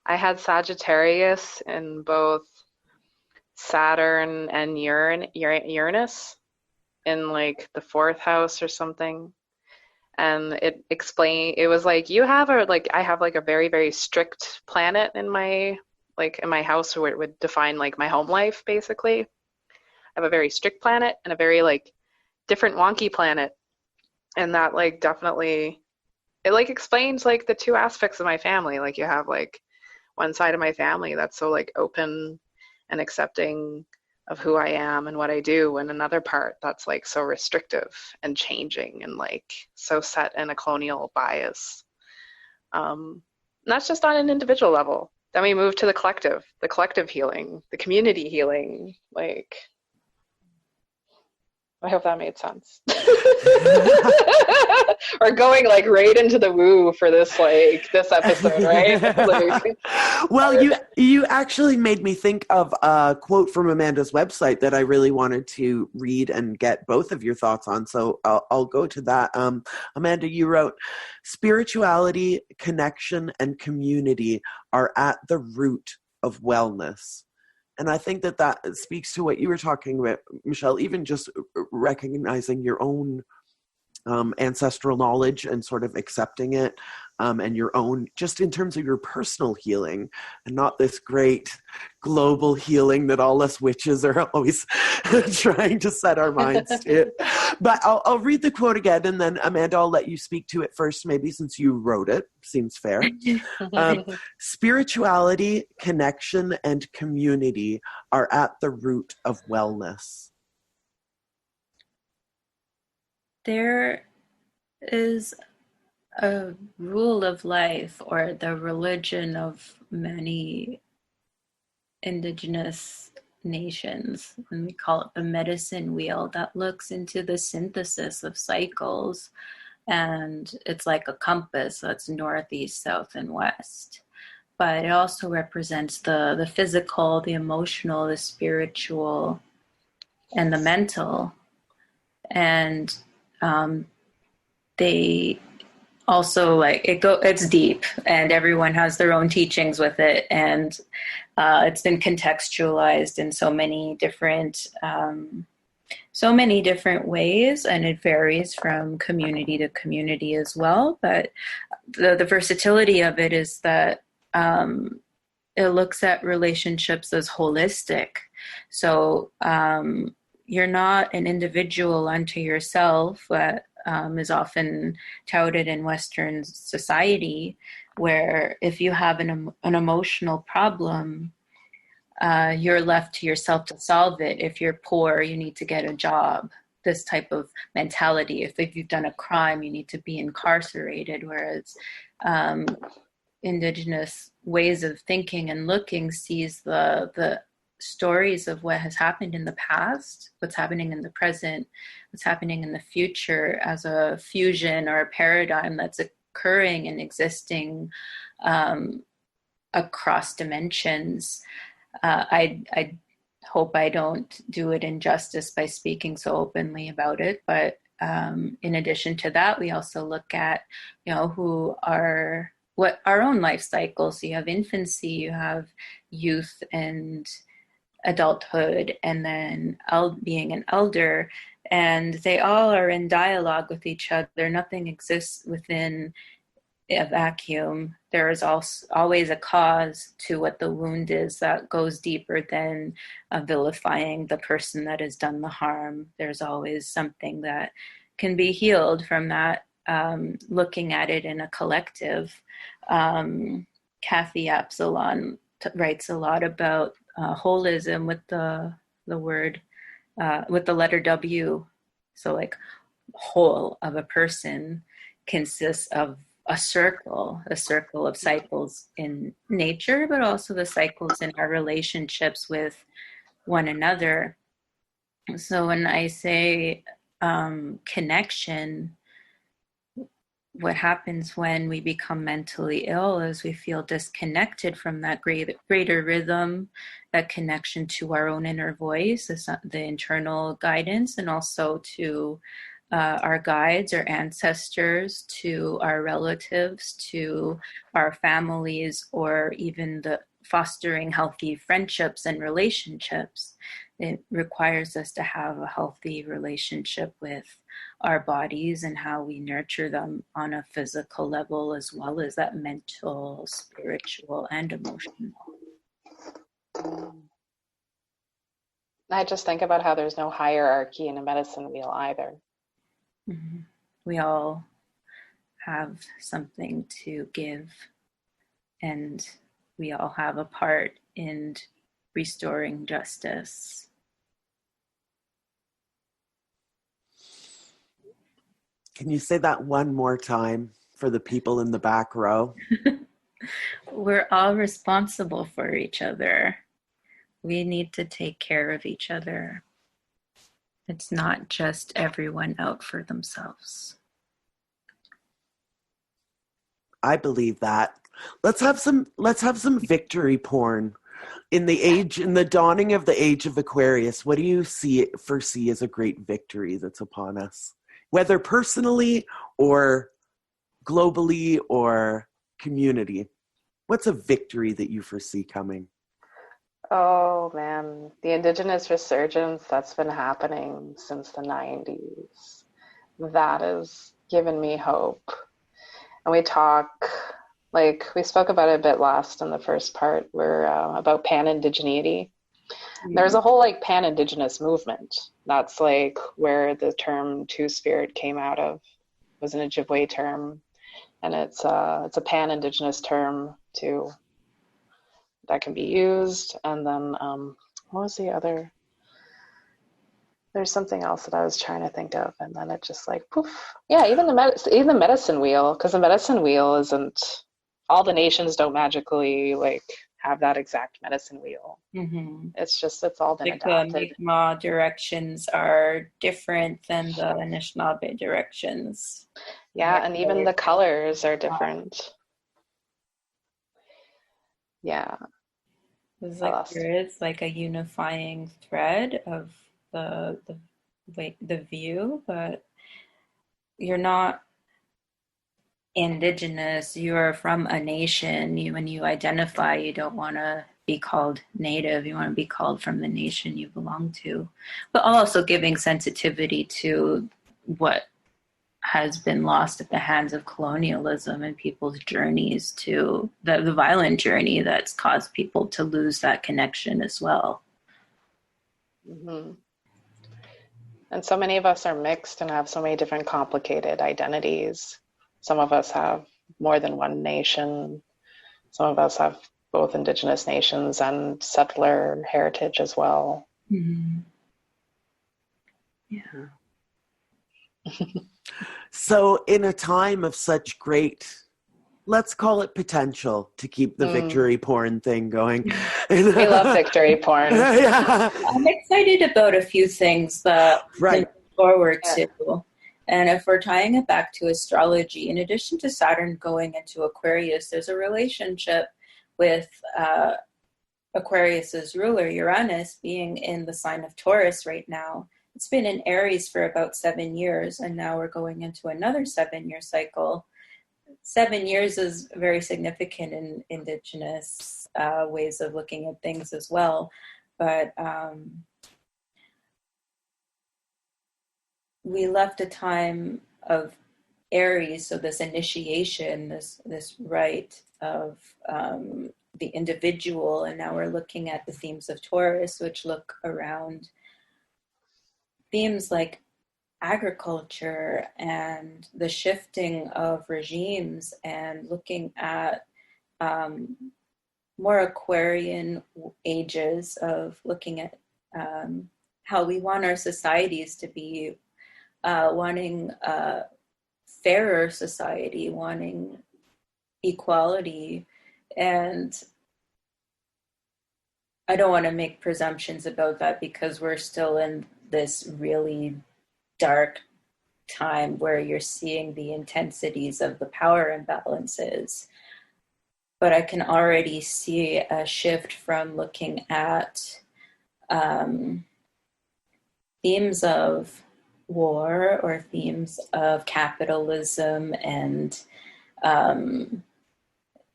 had Sagittarius in both Saturn and Uranus in like the 4th house or something. And it was like I have like a very, very strict planet in my house where it would define like my home life basically. I have a very strict planet and a very like different wonky planet. And that like definitely it like explains like the two aspects of my family. Like you have like one side of my family that's so like open and accepting of who I am and what I do, and another part that's like so restrictive and changing and like so set in a colonial bias. And that's just on an individual level. Then we move to the collective healing, the community healing. Like, I hope that made sense. Or going like right into the woo for this episode, right? Like, well, you actually made me think of a quote from Amanda's website that I really wanted to read and get both of your thoughts on. So I'll go to that. Amanda, you wrote, "Spirituality, connection, and community are at the root of wellness." And I think that speaks to what you were talking about, Michelle, even just recognizing your own ancestral knowledge and sort of accepting it, and your own, just in terms of your personal healing, and not this great global healing that all us witches are always trying to set our minds to. But I'll read the quote again, and then Amanda, I'll let you speak to it first, maybe since you wrote it. Seems fair. "Spirituality, connection, and community are at the root of wellness." There is a rule of life, or the religion of many indigenous nations, and we call it the medicine wheel, that looks into the synthesis of cycles. And it's like a compass that's north, east, south, and west. But it also represents the physical, the emotional, the spiritual, and the mental. And they also it's deep, and everyone has their own teachings with it, and it's been contextualized in so many different ways, and it varies from community to community as well. But the versatility of it is that it looks at relationships as holistic. So you're not an individual unto yourself, that is often touted in Western society, where if you have an emotional problem, you're left to yourself to solve it. If you're poor, you need to get a job. This type of mentality. If you've done a crime, you need to be incarcerated. Whereas indigenous ways of thinking and looking sees the stories of what has happened in the past, what's happening in the present, what's happening in the future as a fusion or a paradigm that's occurring and existing across dimensions. I hope I don't do it injustice by speaking so openly about it, but in addition to that, we also look at, what our own life cycles. So you have infancy, you have youth and adulthood, and then being an elder, and they all are in dialogue with each other. Nothing exists within a vacuum. There is also always a cause to what the wound is that goes deeper than vilifying the person that has done the harm. There's always something that can be healed from that, looking at it in a collective. Kathy Absalon writes a lot about holism with the word, with the letter W. So like whole of a person consists of a circle of cycles in nature, but also the cycles in our relationships with one another. So when I say connection, what happens when we become mentally ill is we feel disconnected from that greater rhythm, that connection to our own inner voice, the internal guidance, and also to our guides, our ancestors, to our relatives, to our families, or even the fostering healthy friendships and relationships. It requires us to have a healthy relationship with our bodies and how we nurture them on a physical level, as well as that mental, spiritual, and emotional. I just think about how there's no hierarchy in a medicine wheel either. Mm-hmm. We all have something to give, and we all have a part in restoring justice. Can you say that one more time for the people in the back row? We're all responsible for each other. We need to take care of each other. It's not just everyone out for themselves. I believe that. Let's have some victory porn. In the dawning of the age of Aquarius, what do you foresee as a great victory that's upon us? Whether personally or globally or community. What's a victory that you foresee coming? Oh man, the indigenous resurgence that's been happening since the 90s. That has given me hope. And we spoke about it a bit last in the first part, about pan-indigeneity. Mm-hmm. There's a whole pan-indigenous movement. That's where the term two-spirit came out of. It was an Ojibwe term, and it's a pan-indigenous term too that can be used. And then what was the other? There's something else that I was trying to think of, and then it just poof. Yeah, even the medicine wheel, because the medicine wheel isn't. All the nations don't magically have that exact medicine wheel. Mm-hmm. It's all been adapted. The Mi'kmaq directions are different than the Anishinaabe directions. Yeah, and even the colors are different. Yeah. It's there is a unifying thread of the view, but you're not indigenous. You're from a nation. When you identify, you don't want to be called native. You want to be called from the nation you belong to, but also giving sensitivity to what has been lost at the hands of colonialism and people's journeys to the violent journey that's caused people to lose that connection as well. Mm-hmm. And so many of us are mixed and have so many different complicated identities. Some of us have more than one nation. Some of us have both indigenous nations and settler heritage as well. Mm-hmm. Yeah. So in a time of such great, let's call it potential, to keep the victory porn thing going. We love victory porn. Yeah. I'm excited about a few things that we look forward to. And if we're tying it back to astrology, in addition to Saturn going into Aquarius, there's a relationship with Aquarius's ruler, Uranus, being in the sign of Taurus right now. It's been in Aries for about 7 years, and now we're going into another 7-year cycle. 7 years is very significant in indigenous ways of looking at things as well. But we left a time of Aries, so this initiation, this rite of the individual, and now we're looking at the themes of Taurus, which look around themes like agriculture and the shifting of regimes, and looking at more Aquarian ages of looking at how we want our societies to be, wanting a fairer society, wanting equality. And I don't want to make presumptions about that because we're still in this really dark time where you're seeing the intensities of the power imbalances. But I can already see a shift from looking at themes of war or themes of capitalism and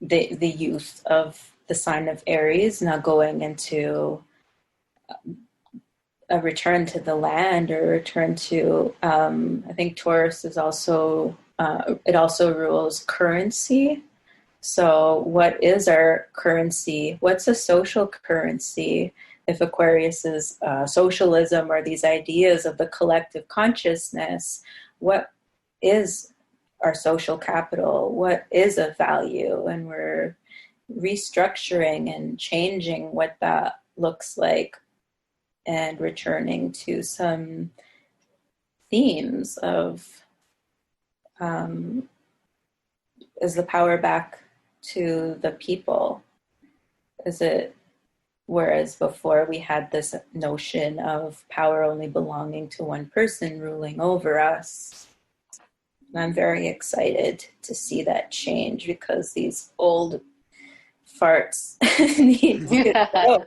the youth of the sign of Aries now going into a return to the land, or return to, I think Taurus is also, it also rules currency. So what is our currency? What's a social currency? If Aquarius is socialism, or these ideas of the collective consciousness, what is our social capital? What is a value? And we're restructuring and changing what that looks like, and returning to some themes of, is the power back to the people? Is it, whereas before we had this notion of power only belonging to one person ruling over us. And I'm very excited to see that change, because these old farts need to go.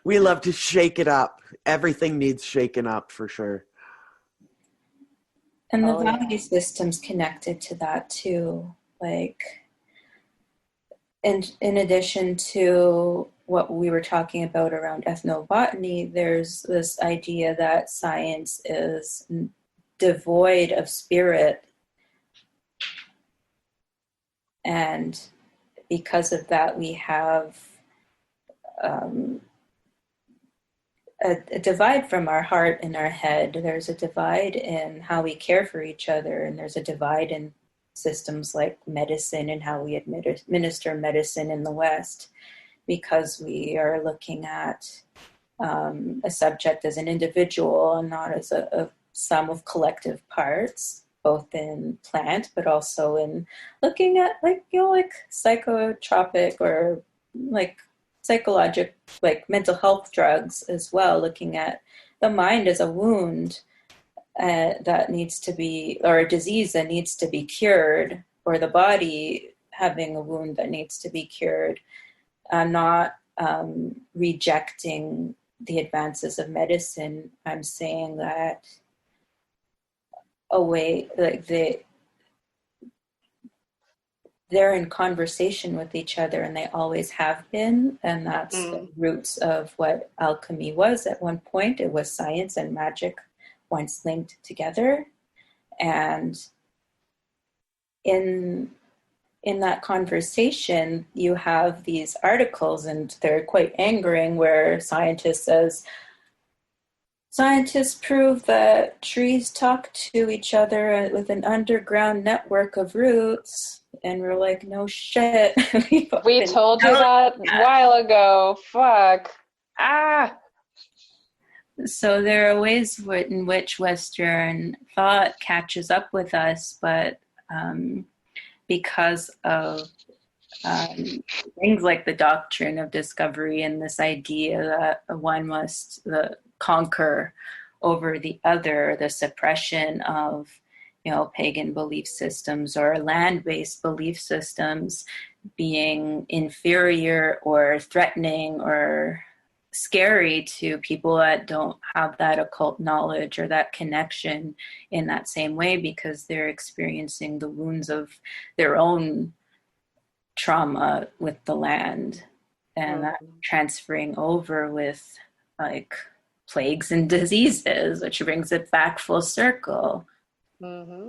We love to shake it up. Everything needs shaken up for sure. And the value systems connected to that too. Like, and in addition to what we were talking about around ethnobotany, there's this idea that science is devoid of spirit. And because of that, we have a divide from our heart and our head. There's a divide in how we care for each other, and there's a divide in systems like medicine and how we administer medicine in the West, because we are looking at a subject as an individual and not as a sum of collective parts, both in plant but also in looking at like psychotropic or like psychologic, like mental health drugs as well, looking at the mind as a wound that needs to be, or a disease that needs to be cured, or the body having a wound that needs to be cured. I'm not rejecting the advances of medicine. I'm saying that a way, like they're in conversation with each other, and they always have been, and that's the roots of what alchemy was at one point. It was science and magic once linked together, and in that conversation you have these articles, and they're quite angering, where scientists prove that trees talk to each other with an underground network of roots. And we're like, no shit. We told you that a while ago. Fuck. So there are ways in which Western thought catches up with us, but because of things like the doctrine of discovery and this idea that one must conquer over the other, the suppression of pagan belief systems or land-based belief systems being inferior or threatening or scary to people that don't have that occult knowledge or that connection in that same way, because they're experiencing the wounds of their own trauma with the land, and that transferring over with like plagues and diseases, which brings it back full circle. Mm-hmm.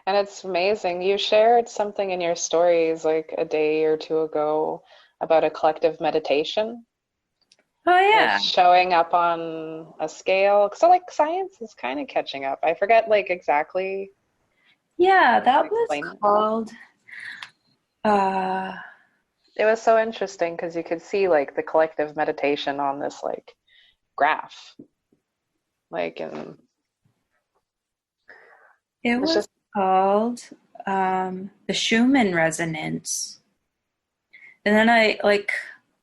And it's amazing. You shared something in your stories like a day or two ago about a collective meditation. Oh yeah, like showing up on a scale. So like science is kind of catching up. I forget like exactly. Yeah, that was called. It was so interesting because you could see like the collective meditation on this like graph, like and It was just called the Schumann resonance, and then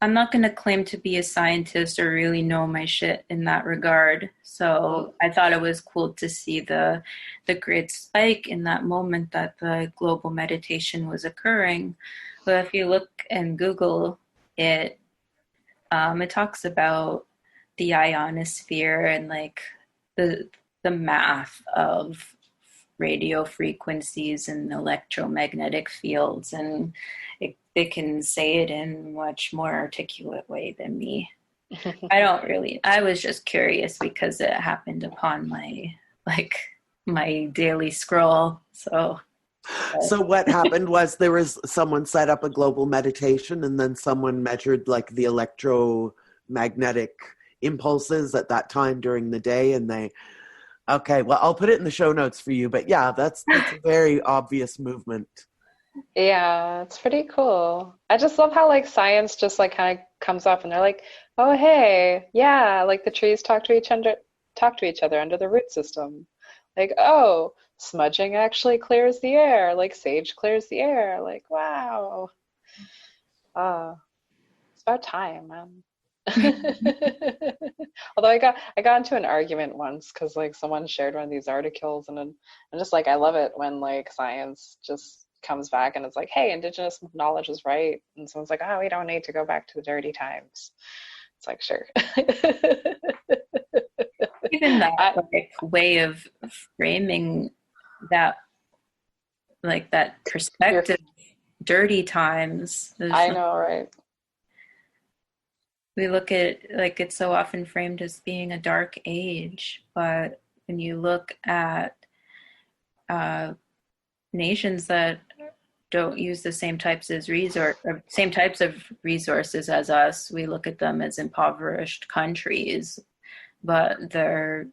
I'm not going to claim to be a scientist or really know my shit in that regard. So I thought it was cool to see the great spike in that moment that the global meditation was occurring. But if you look and Google it, it talks about the ionosphere and like the math of radio frequencies and electromagnetic fields, and they can say it in a much more articulate way than me. I was just curious because it happened upon my daily scroll. So what happened was there was someone set up a global meditation, and then someone measured like the electromagnetic impulses at that time during the day, and okay, well, I'll put it in the show notes for you, but yeah, that's a very obvious movement. Yeah, it's pretty cool. I just love how like science just like kind of comes up and they're like, oh hey, yeah, like the trees talk to each other under the root system. Like, oh, smudging actually clears the air, like sage clears the air. Like, wow. It's about time, man. Although I got into an argument once because like someone shared one of these articles, and I'm just like, I love it when like science just comes back and it's like, hey, indigenous knowledge is right, and someone's like, oh, we don't need to go back to the dirty times. It's like, sure. Even that like way of framing that, like that perspective, dirty times. I know, right? We look at like it's so often framed as being a dark age, but when you look at nations that don't use the same types of resources as us, we look at them as impoverished countries, but their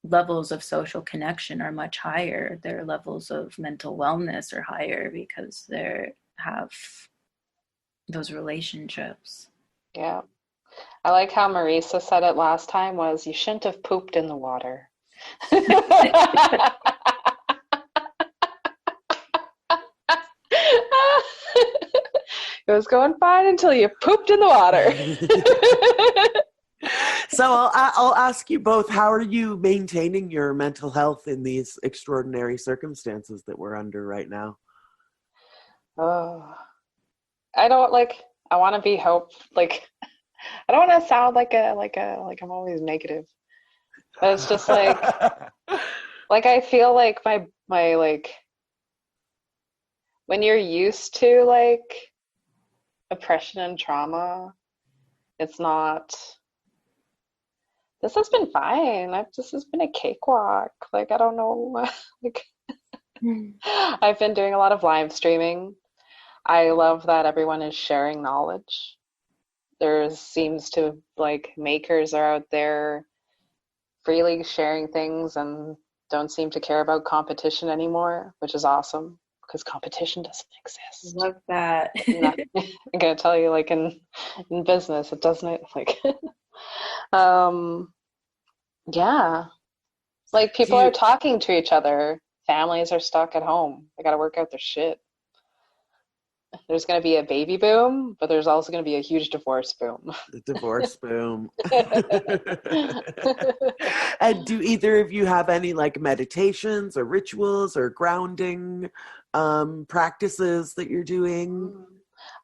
levels of social connection are much higher. Their levels of mental wellness are higher because they have those relationships. Yeah. I like how Marisa said it last time was, you shouldn't have pooped in the water. It was going fine until you pooped in the water. So I'll ask you both, how are you maintaining your mental health in these extraordinary circumstances that we're under right now? Oh, I want to be I don't want to sound like I'm always negative, but it's just like I feel like my like when you're used to like oppression and trauma, it's not. This has been fine. This has been a cakewalk. Like, I don't know. Like, I've been doing a lot of live streaming. I love that everyone is sharing knowledge. There seems to like makers are out there freely sharing things and don't seem to care about competition anymore, which is awesome because competition doesn't exist. Love that. I'm gonna tell you, like in business, it doesn't like. Yeah, like people are talking to each other. Families are stuck at home. They got to work out their shit. There's going to be a baby boom, but there's also going to be a huge divorce boom. The divorce boom. And do either of you have any like meditations or rituals or grounding practices that you're doing?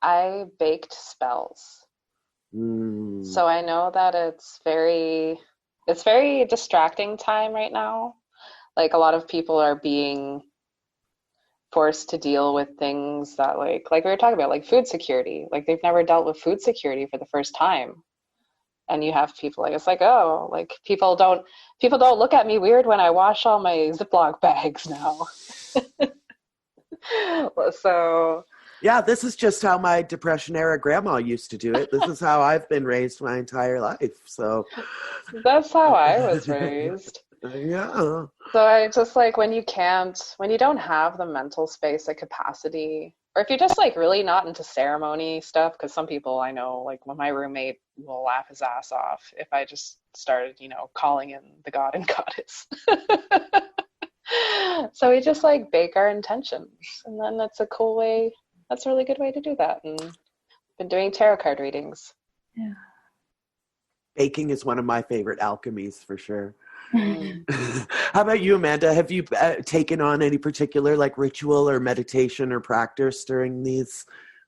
I baked spells. So I know that it's very distracting time right now. Like a lot of people are being forced to deal with things that like we were talking about, like food security. Like they've never dealt with food security for the first time. And you have people like, it's like, oh, like people don't look at me weird when I wash all my Ziploc bags now. So yeah, this is just how my Depression era grandma used to do it. This is how I've been raised my entire life. So that's how I was raised. Yeah. So I just like when you don't have the mental space or capacity, or if you're just like really not into ceremony stuff, because some people I know, like when my roommate will laugh his ass off if I just started, calling in the god and goddess. So we just like bake our intentions, and then that's a really good way to do that. And I've been doing tarot card readings. Yeah. Baking is one of my favorite alchemies for sure. How about you, Amanda? Have you taken on any particular like ritual or meditation or practice during these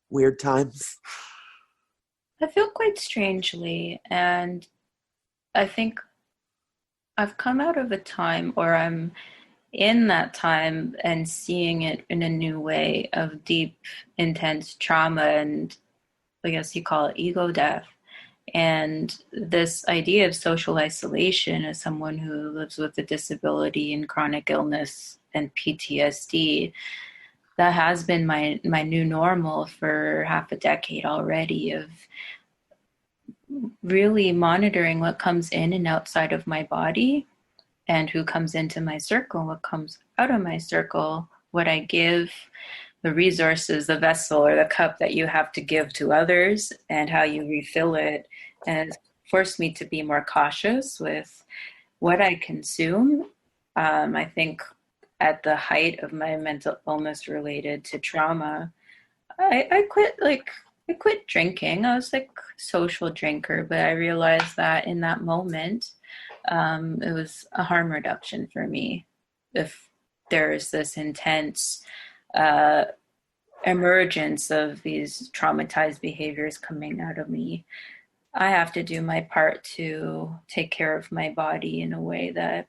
weird times? I feel quite strangely, and I think I've come out of a time, or I'm in that time and seeing it in a new way of deep, intense trauma, and I guess you call it ego death. And this idea of social isolation as someone who lives with a disability and chronic illness and PTSD, that has been my new normal for half a decade already, of really monitoring what comes in and outside of my body, and who comes into my circle, what comes out of my circle, what I give, the resources, the vessel or the cup that you have to give to others, and how you refill it. And it's forced me to be more cautious with what I consume. I think at the height of my mental illness related to trauma, I quit drinking. I was like a social drinker, but I realized that in that moment, it was a harm reduction for me. If there's this intense emergence of these traumatized behaviors coming out of me, I have to do my part to take care of my body in a way that,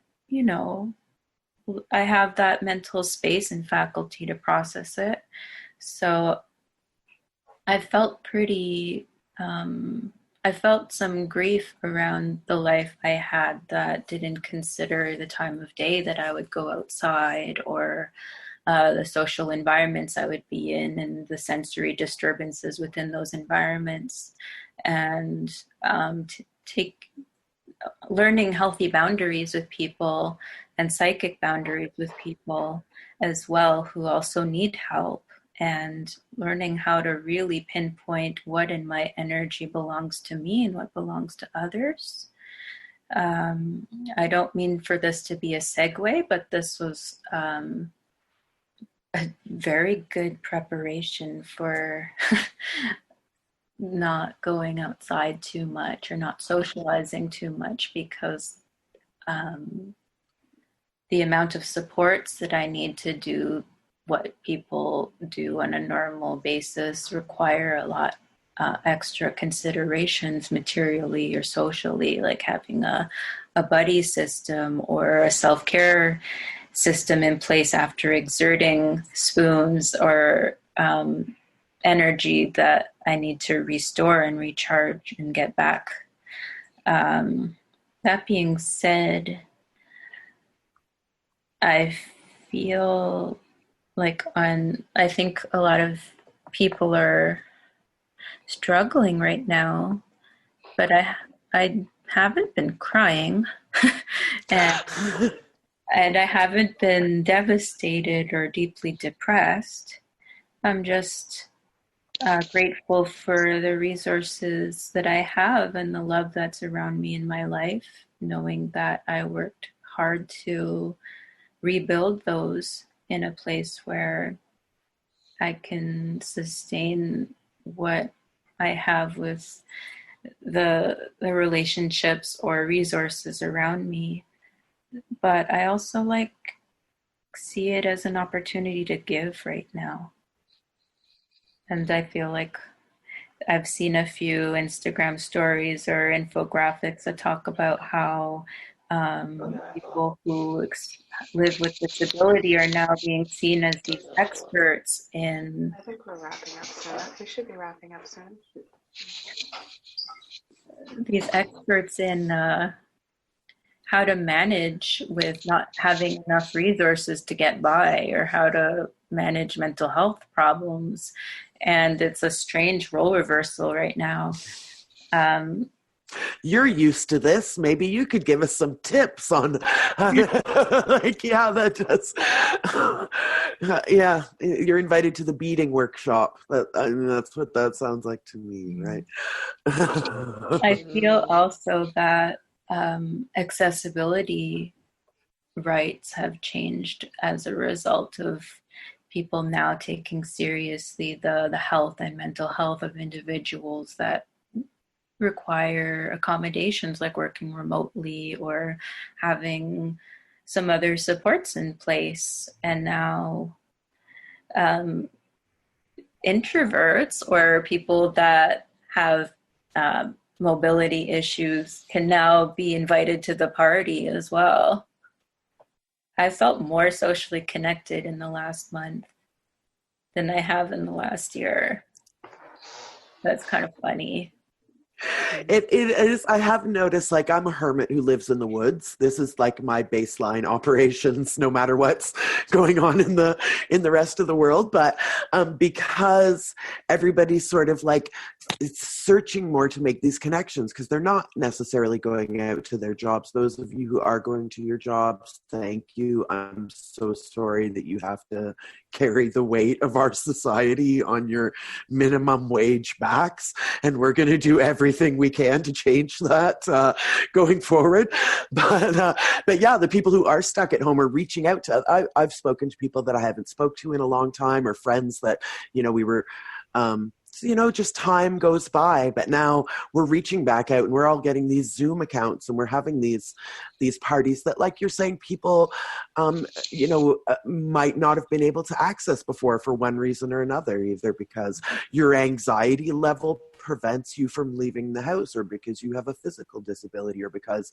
I have that mental space and faculty to process it. So I felt I felt some grief around the life I had that didn't consider the time of day that I would go outside, or the social environments I would be in, and the sensory disturbances within those environments, and learning healthy boundaries with people and psychic boundaries with people as well who also need help, and learning how to really pinpoint what in my energy belongs to me and what belongs to others. I don't mean for this to be a segue, but this was a very good preparation for not going outside too much or not socializing too much, because the amount of supports that I need to do what people do on a normal basis require a lot extra considerations materially or socially, like having a buddy system or a self-care system in place after exerting spoons or energy that I need to restore and recharge and get back. That being said, I feel like I think a lot of people are struggling right now, but I haven't been crying and I haven't been devastated or deeply depressed. I'm just grateful for the resources that I have and the love that's around me in my life, knowing that I worked hard to rebuild those in a place where I can sustain what I have with the relationships or resources around me. but I also like see it as an opportunity to give right now. And I feel like I've seen a few Instagram stories or infographics that talk about how people who live with disability are now being seen as these experts in. I think we're wrapping up soon. We should be wrapping up soon. These experts in how to manage with not having enough resources to get by, or how to manage mental health problems. And it's a strange role reversal right now. You're used to this. Maybe you could give us some tips on how to, like, yeah, that just, yeah, you're invited to the beading workshop. That's what that sounds like to me, right? I feel also that accessibility rights have changed as a result of people now taking seriously the health and mental health of individuals that require accommodations, like working remotely or having some other supports in place. And now introverts or people that have mobility issues can now be invited to the party as well. I felt more socially connected in the last month than I have in the last year. That's kind of funny. It is. I have noticed, like, I'm a hermit who lives in the woods. This is like my baseline operations, no matter what's going on in the rest of the world. But because everybody's sort of like searching more to make these connections, because they're not necessarily going out to their jobs. Those of you who are going to your jobs, thank you. I'm so sorry that you have to carry the weight of our society on your minimum wage backs, and we're going to do everything we can to change that going forward. But yeah, the people who are stuck at home are reaching out to. I've spoken to people that I haven't spoke to in a long time, or friends that we were. Just time goes by, but now we're reaching back out and we're all getting these Zoom accounts and we're having these parties that, like you're saying, people, might not have been able to access before for one reason or another, either because your anxiety level prevents you from leaving the house, or because you have a physical disability, or because,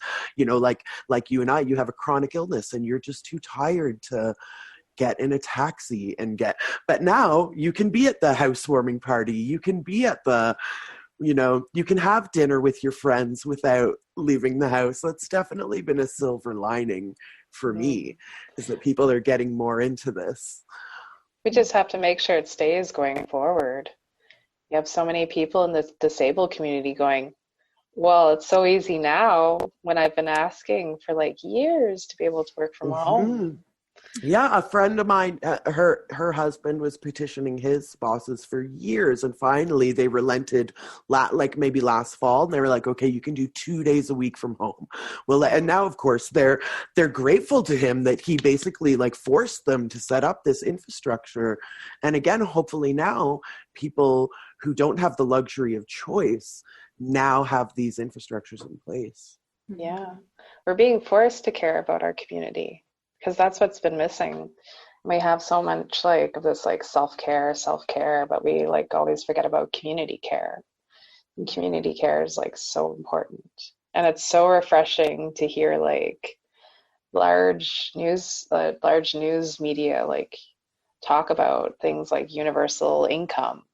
like you and I, you have a chronic illness and you're just too tired to get in a taxi but now you can be at the housewarming party, you can be at the, you can have dinner with your friends without leaving the house. That's definitely been a silver lining for me, is that people are getting more into this. We just have to make sure it stays going forward. You have so many people in the disabled community going, well, it's so easy now, when I've been asking for like years to be able to work from home. Yeah, a friend of mine, her husband was petitioning his bosses for years, and finally they relented, like maybe last fall, and they were like, okay, you can do 2 days a week from home. Well, and now of course they're grateful to him that he basically like forced them to set up this infrastructure. And again, hopefully now people who don't have the luxury of choice now have these infrastructures in place. Yeah, we're being forced to care about our community, because that's what's been missing. We have so much like of this like self-care, but we like always forget about community care. And community care is like so important. And it's so refreshing to hear like large news media like talk about things like universal income.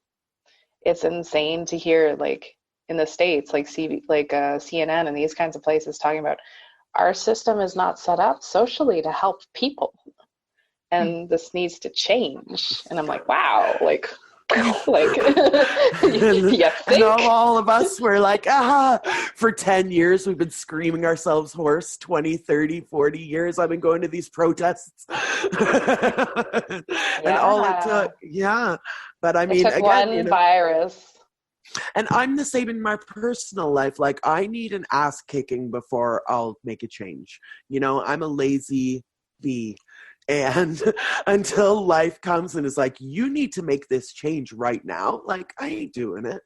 It's insane to hear like in the States, like CNN and these kinds of places talking about our system is not set up socially to help people, and this needs to change. And I'm like, wow, like you think? All of us were like, for 10 years we've been screaming ourselves hoarse. 20, 30, 40 years I've been going to these protests. And all it took, but I mean, it took again, one virus. And I'm the same in my personal life. Like, I need an ass kicking before I'll make a change. I'm a lazy bee. And until life comes and is like, you need to make this change right now, like, I ain't doing it.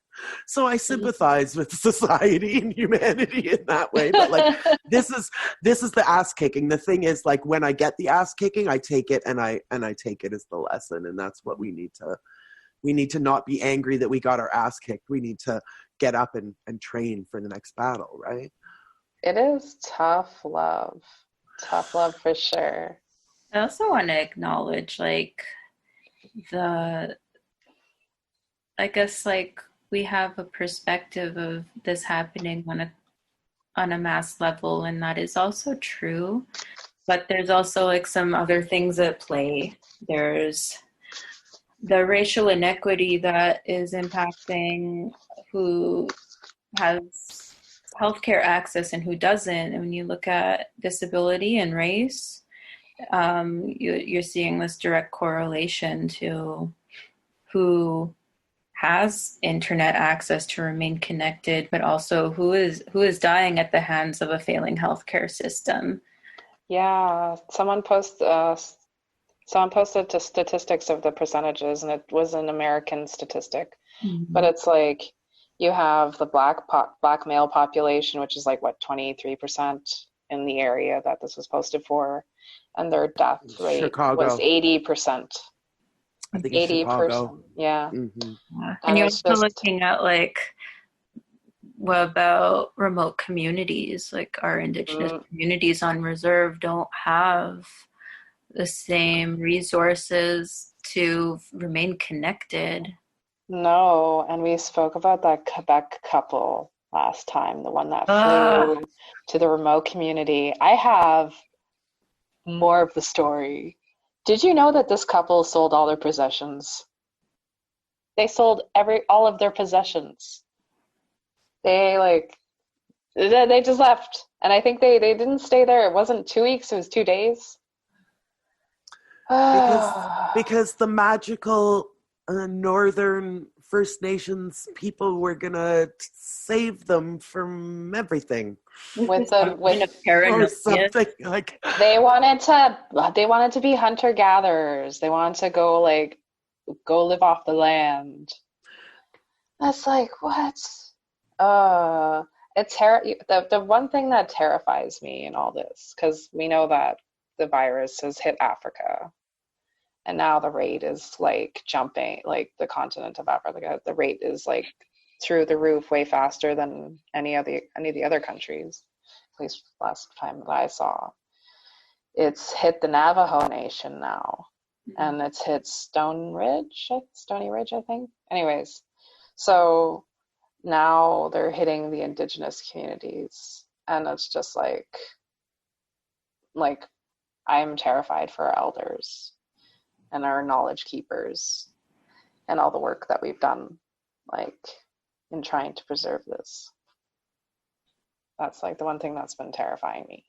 So I sympathize with society and humanity in that way. But like, this is the ass kicking. The thing is, like, when I get the ass kicking, I take it and I take it as the lesson. And that's what we need to not be angry that we got our ass kicked. We need to get up and train for the next battle, right? It is tough love for sure. I also want to acknowledge, like, I guess, like, we have a perspective of this happening on a mass level, and that is also true. But there's also, like, some other things at play. There's the racial inequity that is impacting who has healthcare access and who doesn't. And when you look at disability and race, you're seeing this direct correlation to who has internet access to remain connected, but also who is dying at the hands of a failing healthcare system. Yeah, someone posted to statistics of the percentages, and it was an American statistic. Mm-hmm. But it's like you have the black male population, which is like, what, 23% in the area that this was posted for, and their death rate was 80%. I think it's 80%. Chicago. Yeah. Mm-hmm. And you're also looking at, like, what about remote communities? Like, our indigenous communities on reserve don't have the same resources to remain connected. No, and we spoke about that Quebec couple last time, the one that flew to the remote community. I have more of the story. Did you know that this couple sold all their possessions? They sold all of their possessions. They just left. And I think they didn't stay there. It wasn't 2 weeks, it was 2 days. Because the magical Northern First Nations people were gonna save them from everything. With or something like. They wanted to be hunter gatherers. They wanted to go live off the land. That's like, what? The one thing that terrifies me in all this, because we know that the virus has hit Africa. And now the rate is like jumping, like the continent of Africa. The rate is like through the roof, way faster than any of the other countries. At least last time that I saw, it's hit the Navajo Nation now, and it's hit Stony Ridge, I think. Anyways, so now they're hitting the indigenous communities, and it's just like I'm terrified for our elders and our knowledge keepers and all the work that we've done, like, in trying to preserve this. That's like the one thing that's been terrifying me.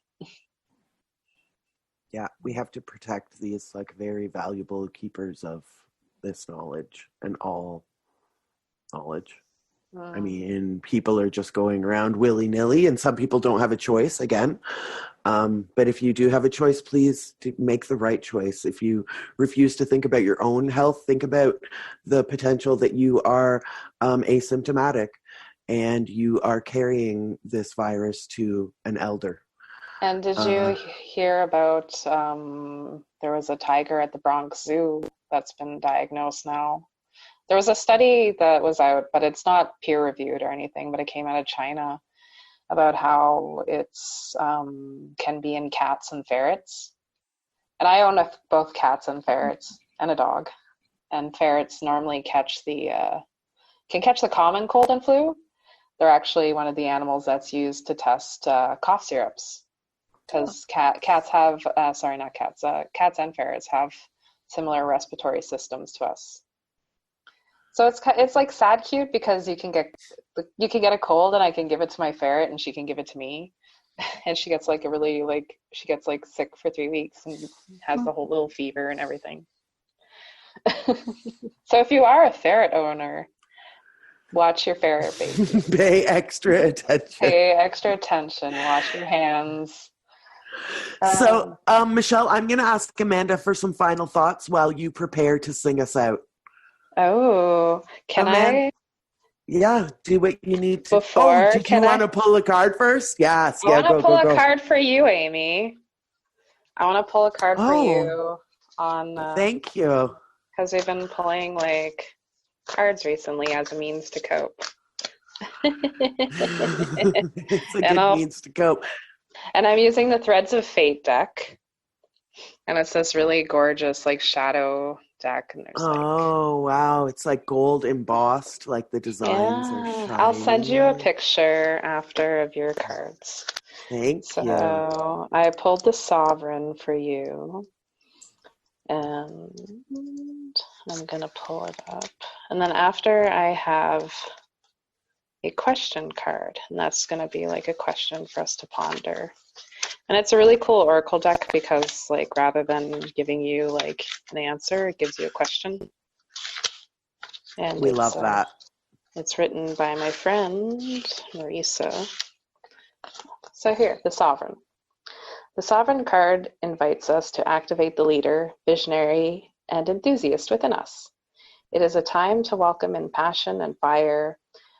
Yeah, we have to protect these, like, very valuable keepers of this knowledge and all knowledge. I mean, people are just going around willy-nilly, and some people don't have a choice, again. But if you do have a choice, please make the right choice. If you refuse to think about your own health, think about the potential that you are asymptomatic and you are carrying this virus to an elder. And did you hear about there was a tiger at the Bronx Zoo that's been diagnosed now? There was a study that was out, but it's not peer-reviewed or anything, but it came out of China about how it's can be in cats and ferrets. And I own both cats and ferrets and a dog. And ferrets normally can catch the common cold and flu. They're actually one of the animals that's used to test cough syrups. Because cats and ferrets have similar respiratory systems to us. So it's like sad cute, because you can get a cold and I can give it to my ferret and she can give it to me, and she gets like sick for 3 weeks and has the whole little fever and everything. So if you are a ferret owner, watch your ferret, baby. Pay extra attention. Wash your hands. So, Michelle, I'm going to ask Amanda for some final thoughts while you prepare to sing us out. Oh, can I? Yeah, do what you need to. Before, did you want to pull a card first? Yes. I Yeah, want to go, pull go, go. a card for you, Amy. I want to pull a card for you on. Thank you. Because we've been playing like cards recently as a means to cope. It's a good means to cope. And I'm using the Threads of Fate deck. And it's this really gorgeous like shadow deck. And there's wow. It's like gold embossed, like the designs are shiny. I'll send you a picture after of your cards. Thank you. So I pulled the Sovereign for you. And I'm going to pull it up. And then after I have a question card, and that's going to be like a question for us to ponder. And it's a really cool oracle deck because like rather than giving you like an answer, it gives you a question. And we love that. It's written by my friend Marisa. So here, the Sovereign. The Sovereign card invites us to activate the leader, visionary, and enthusiast within us. It is a time to welcome in passion and fire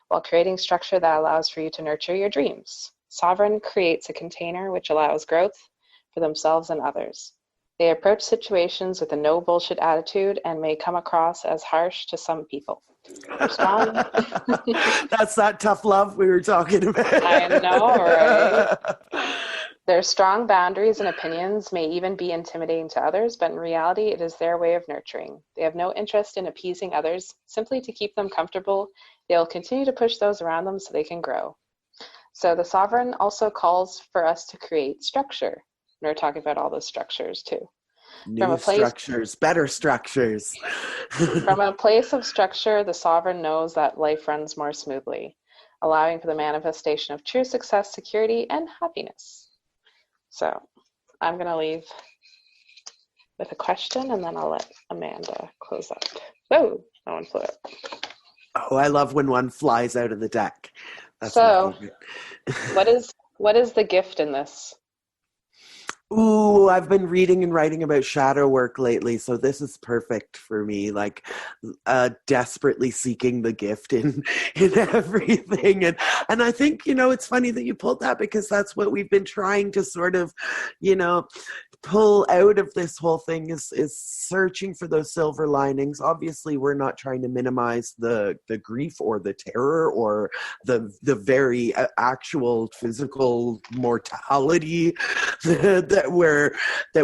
while creating structure that allows for you to nurture your dreams. Sovereign creates a container which allows growth for themselves and others. They approach situations with a no bullshit attitude and may come across as harsh to some people. That's that tough love we were talking about. I know, right? Their strong boundaries and opinions may even be intimidating to others, but in reality, it is their way of nurturing. They have no interest in appeasing others. Simply to keep them comfortable, they will continue to push those around them so they can grow. So the Sovereign also calls for us to create structure. And we're talking about all those structures too. Structures, better structures. From a place of structure, the Sovereign knows that life runs more smoothly, allowing for the manifestation of true success, security, and happiness. So I'm going to leave with a question, and then I'll let Amanda close up. Oh, that one flew up. Oh, I love when one flies out of the deck. That's so what is the gift in this? Ooh, I've been reading and writing about shadow work lately, so this is perfect for me, like desperately seeking the gift in everything. And I think, it's funny that you pulled that because that's what we've been trying to sort of, pull out of this whole thing is searching for those silver linings. Obviously, we're not trying to minimize the grief or the terror or the very actual physical mortality that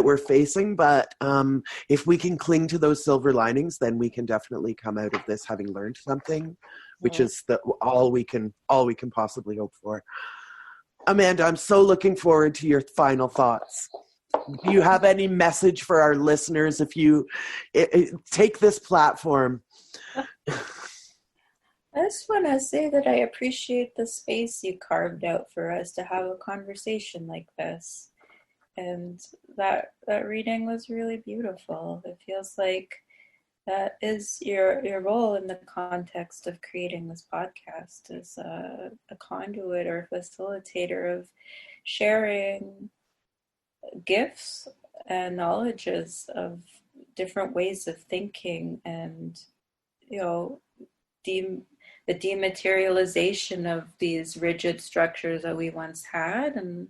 we're facing. But if we can cling to those silver linings, then we can definitely come out of this having learned something, which is all we can possibly hope for. Amanda, I'm so looking forward to your final thoughts. Do you have any message for our listeners if you take this platform? I just want to say that I appreciate the space you carved out for us to have a conversation like this. And that reading was really beautiful. It feels like that is your role in the context of creating this podcast as a conduit or facilitator of sharing gifts and knowledges of different ways of thinking and the dematerialization of these rigid structures that we once had, and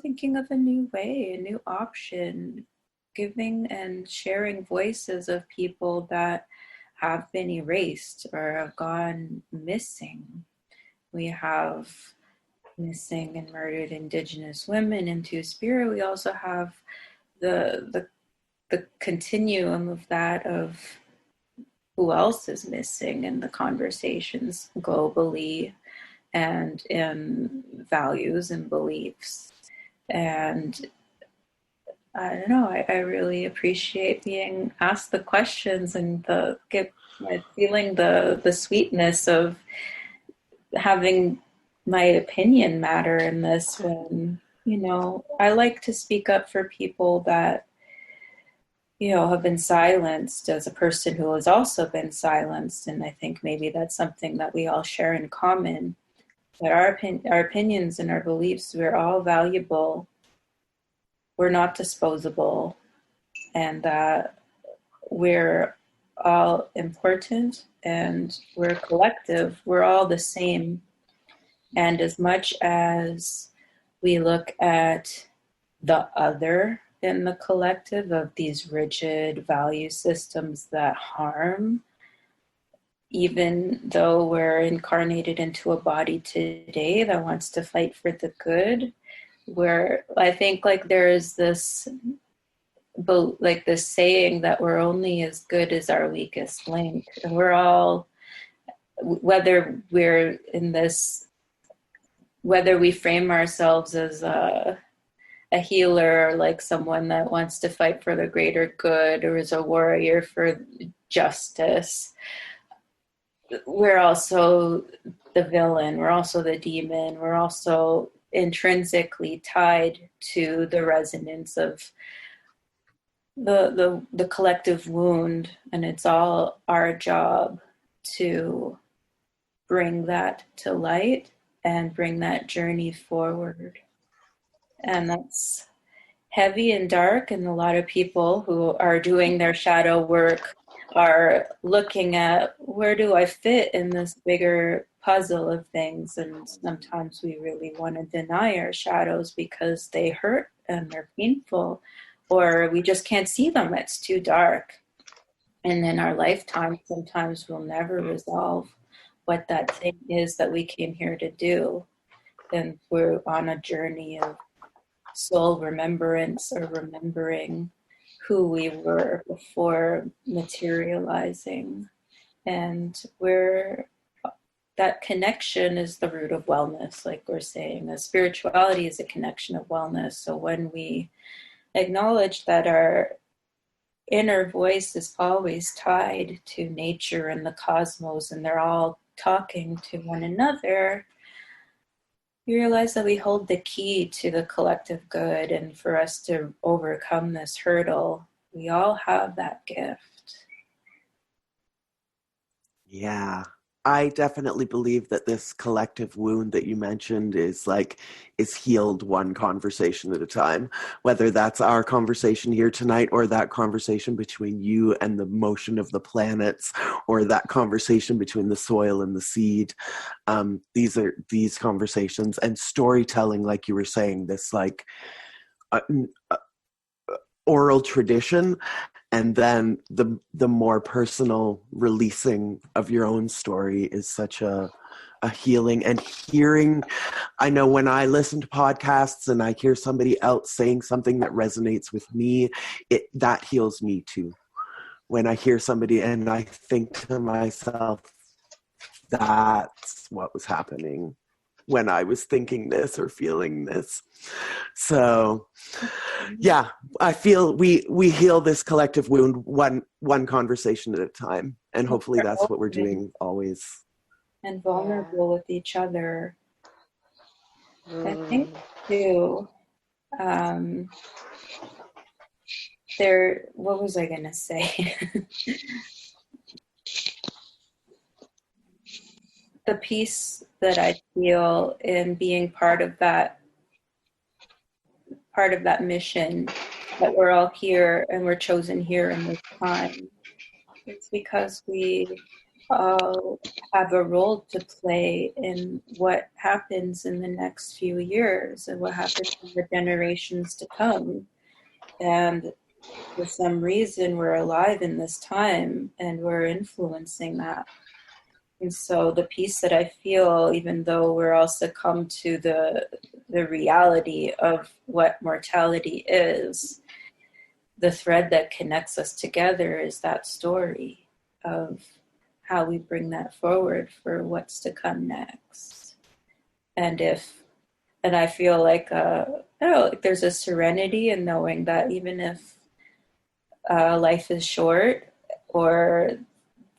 thinking of a new way, a new option, giving and sharing voices of people that have been erased or have gone missing. We have missing and murdered Indigenous women in Two-Spirit. We also have the continuum of that of who else is missing in the conversations globally and in values and beliefs. And I don't know, I really appreciate being asked the questions and feeling the sweetness of having my opinion matter in this when, I like to speak up for people that, have been silenced as a person who has also been silenced. And I think maybe that's something that we all share in common, that our opinions and our beliefs, we're all valuable we're not disposable, and that we're all important and we're collective. We're all the same. And as much as we look at the other in the collective of these rigid value systems that harm, even though we're incarnated into a body today that wants to fight for the good, where I think like there is this, like this saying that we're only as good as our weakest link. And we're all, whether we're in this, whether we frame ourselves as a healer, or like someone that wants to fight for the greater good, or as a warrior for justice, we're also the villain, we're also the demon, we're also intrinsically tied to the resonance of the collective wound, and it's all our job to bring that to light and bring that journey forward. And that's heavy and dark, and a lot of people who are doing their shadow work are looking at, where do I fit in this bigger puzzle of things? And sometimes we really want to deny our shadows because they hurt and they're painful, or we just can't see them, it's too dark. And in our lifetime, sometimes we'll never resolve what that thing is that we came here to do. And we're on a journey of soul remembrance, or remembering who we were before materializing. And that connection is the root of wellness, like we're saying. The spirituality is a connection of wellness. So when we acknowledge that our inner voice is always tied to nature and the cosmos, and they're all talking to one another, you realize that we hold the key to the collective good. And for us to overcome this hurdle, we all have that gift. Yeah, I definitely believe that this collective wound that you mentioned is healed one conversation at a time, whether that's our conversation here tonight, or that conversation between you and the motion of the planets, or that conversation between the soil and the seed. These conversations and storytelling, like you were saying, this oral tradition, and then the more personal releasing of your own story is such a healing. And hearing, I know when I listen to podcasts and I hear somebody else saying something that resonates with me, that heals me too. When I hear somebody and I think to myself, that's what was happening when I was thinking this or feeling this. So yeah, I feel we heal this collective wound one conversation at a time. And hopefully that's what we're doing always. And vulnerable with each other. I think too, what was I gonna say? The peace that I feel in being part of that mission, that we're all here and we're chosen here in this time. It's because we all have a role to play in what happens in the next few years and what happens in the generations to come. And for some reason, we're alive in this time and we're influencing that. And so the peace that I feel, even though we're all succumb to the reality of what mortality is, the thread that connects us together is that story of how we bring that forward for what's to come next. And I feel like, there's a serenity in knowing that even if life is short, or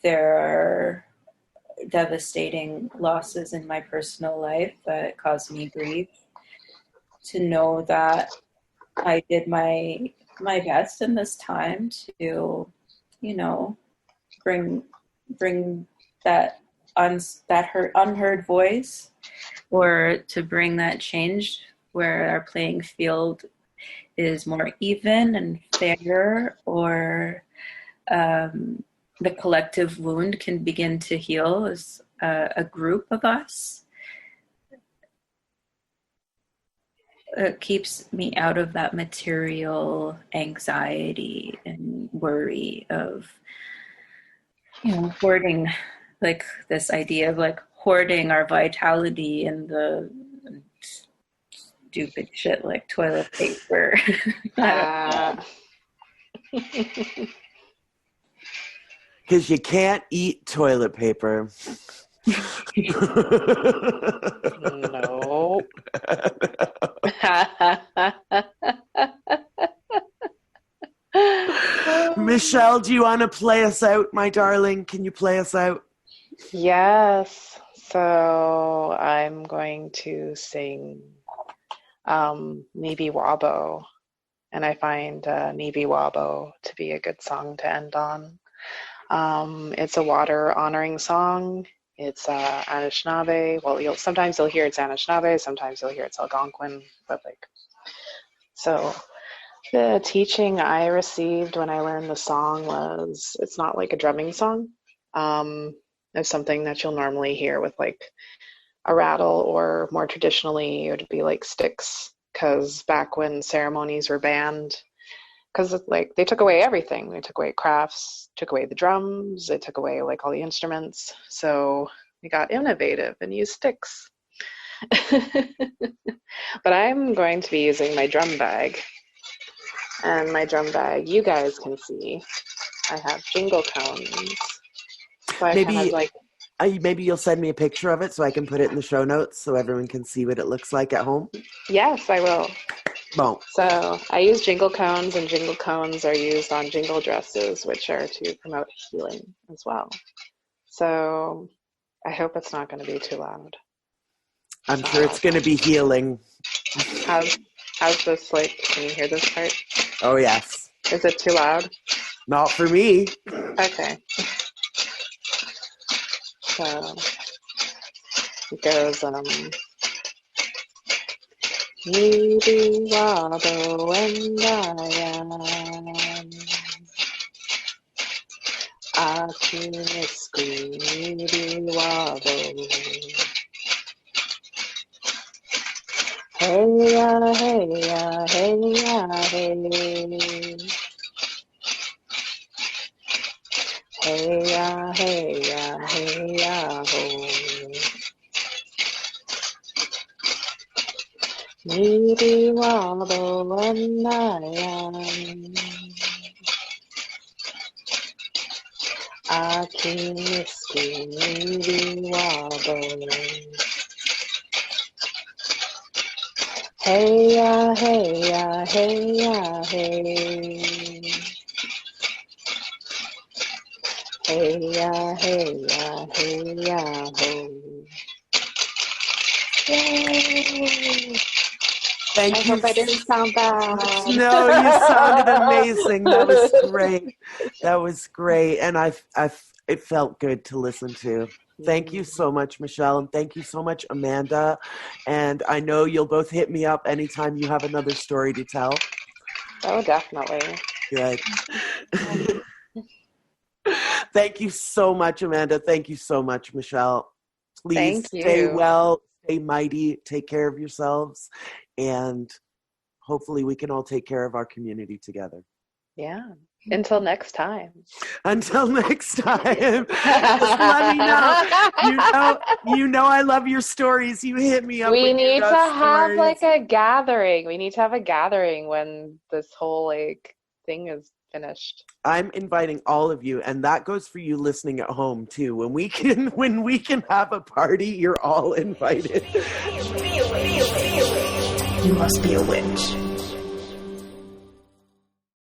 there are devastating losses in my personal life that cause me grief, to know that I did my best in this time to, bring that unheard voice, or to bring that change where our playing field is more even and fairer, or the collective wound can begin to heal as a group of us. It keeps me out of that material anxiety and worry of, hoarding, like this idea of like hoarding our vitality in the stupid shit like toilet paper. Because you can't eat toilet paper. No. Michelle, do you want to play us out, my darling? Can you play us out? Yes. So I'm going to sing Maybe Wabo. And I find Maybe Wabo to be a good song to end on. It's a water honoring song. It's Anishinaabe. Well, sometimes you'll hear it's Anishinaabe, sometimes you'll hear it's Algonquin, but so the teaching I received when I learned the song was it's not like a drumming song. It's something that you'll normally hear with like a rattle, or more traditionally it would be like sticks, because back when ceremonies were banned, because they took away everything. They took away crafts, took away the drums, they took away like all the instruments. So we got innovative and used sticks. But I'm going to be using my drum bag. And my drum bag, you guys can see, I have jingle cones. So maybe you'll send me a picture of it so I can put it in the show notes so everyone can see what it looks like at home. Yes, I will. Bon. So I use jingle cones, and jingle cones are used on jingle dresses, which are to promote healing as well. So I hope it's not going to be too loud. I'm sure it's going to be healing. How's this like? Can you hear this part? Oh, yes. Is it too loud? Not for me. Okay. So it goes, Maybe Wabo and I am Akimisku, maybe Wabo. Hey ya, hey ya, hey ya, hey. Hey ya, hey ya, hey ya, ho. Maybe Wabo and I am Akimisku, maybe Wabo. Hey ya, hey ya, hey ya, hey. Hey ya, hey ya, hey ya, ho. Yay! Thank you. I hope I didn't sound bad. No, you sounded amazing. That was great. That was great. And it felt good to listen to. Thank you so much, Michelle. And thank you so much, Amanda. And I know you'll both hit me up anytime you have another story to tell. Oh, definitely. Good. Thank you so much, Amanda. Thank you so much, Michelle. Please stay well, stay mighty, take care of yourselves, and hopefully we can all take care of our community together. Yeah. Until next time. Until next time. Just let me know. You know I love your stories. You hit me up. We need to have like a gathering. We need to have a gathering when this whole thing is finished. I'm inviting all of you, and that goes for you listening at home too. When we can have a party, you're all invited. You must be a witch.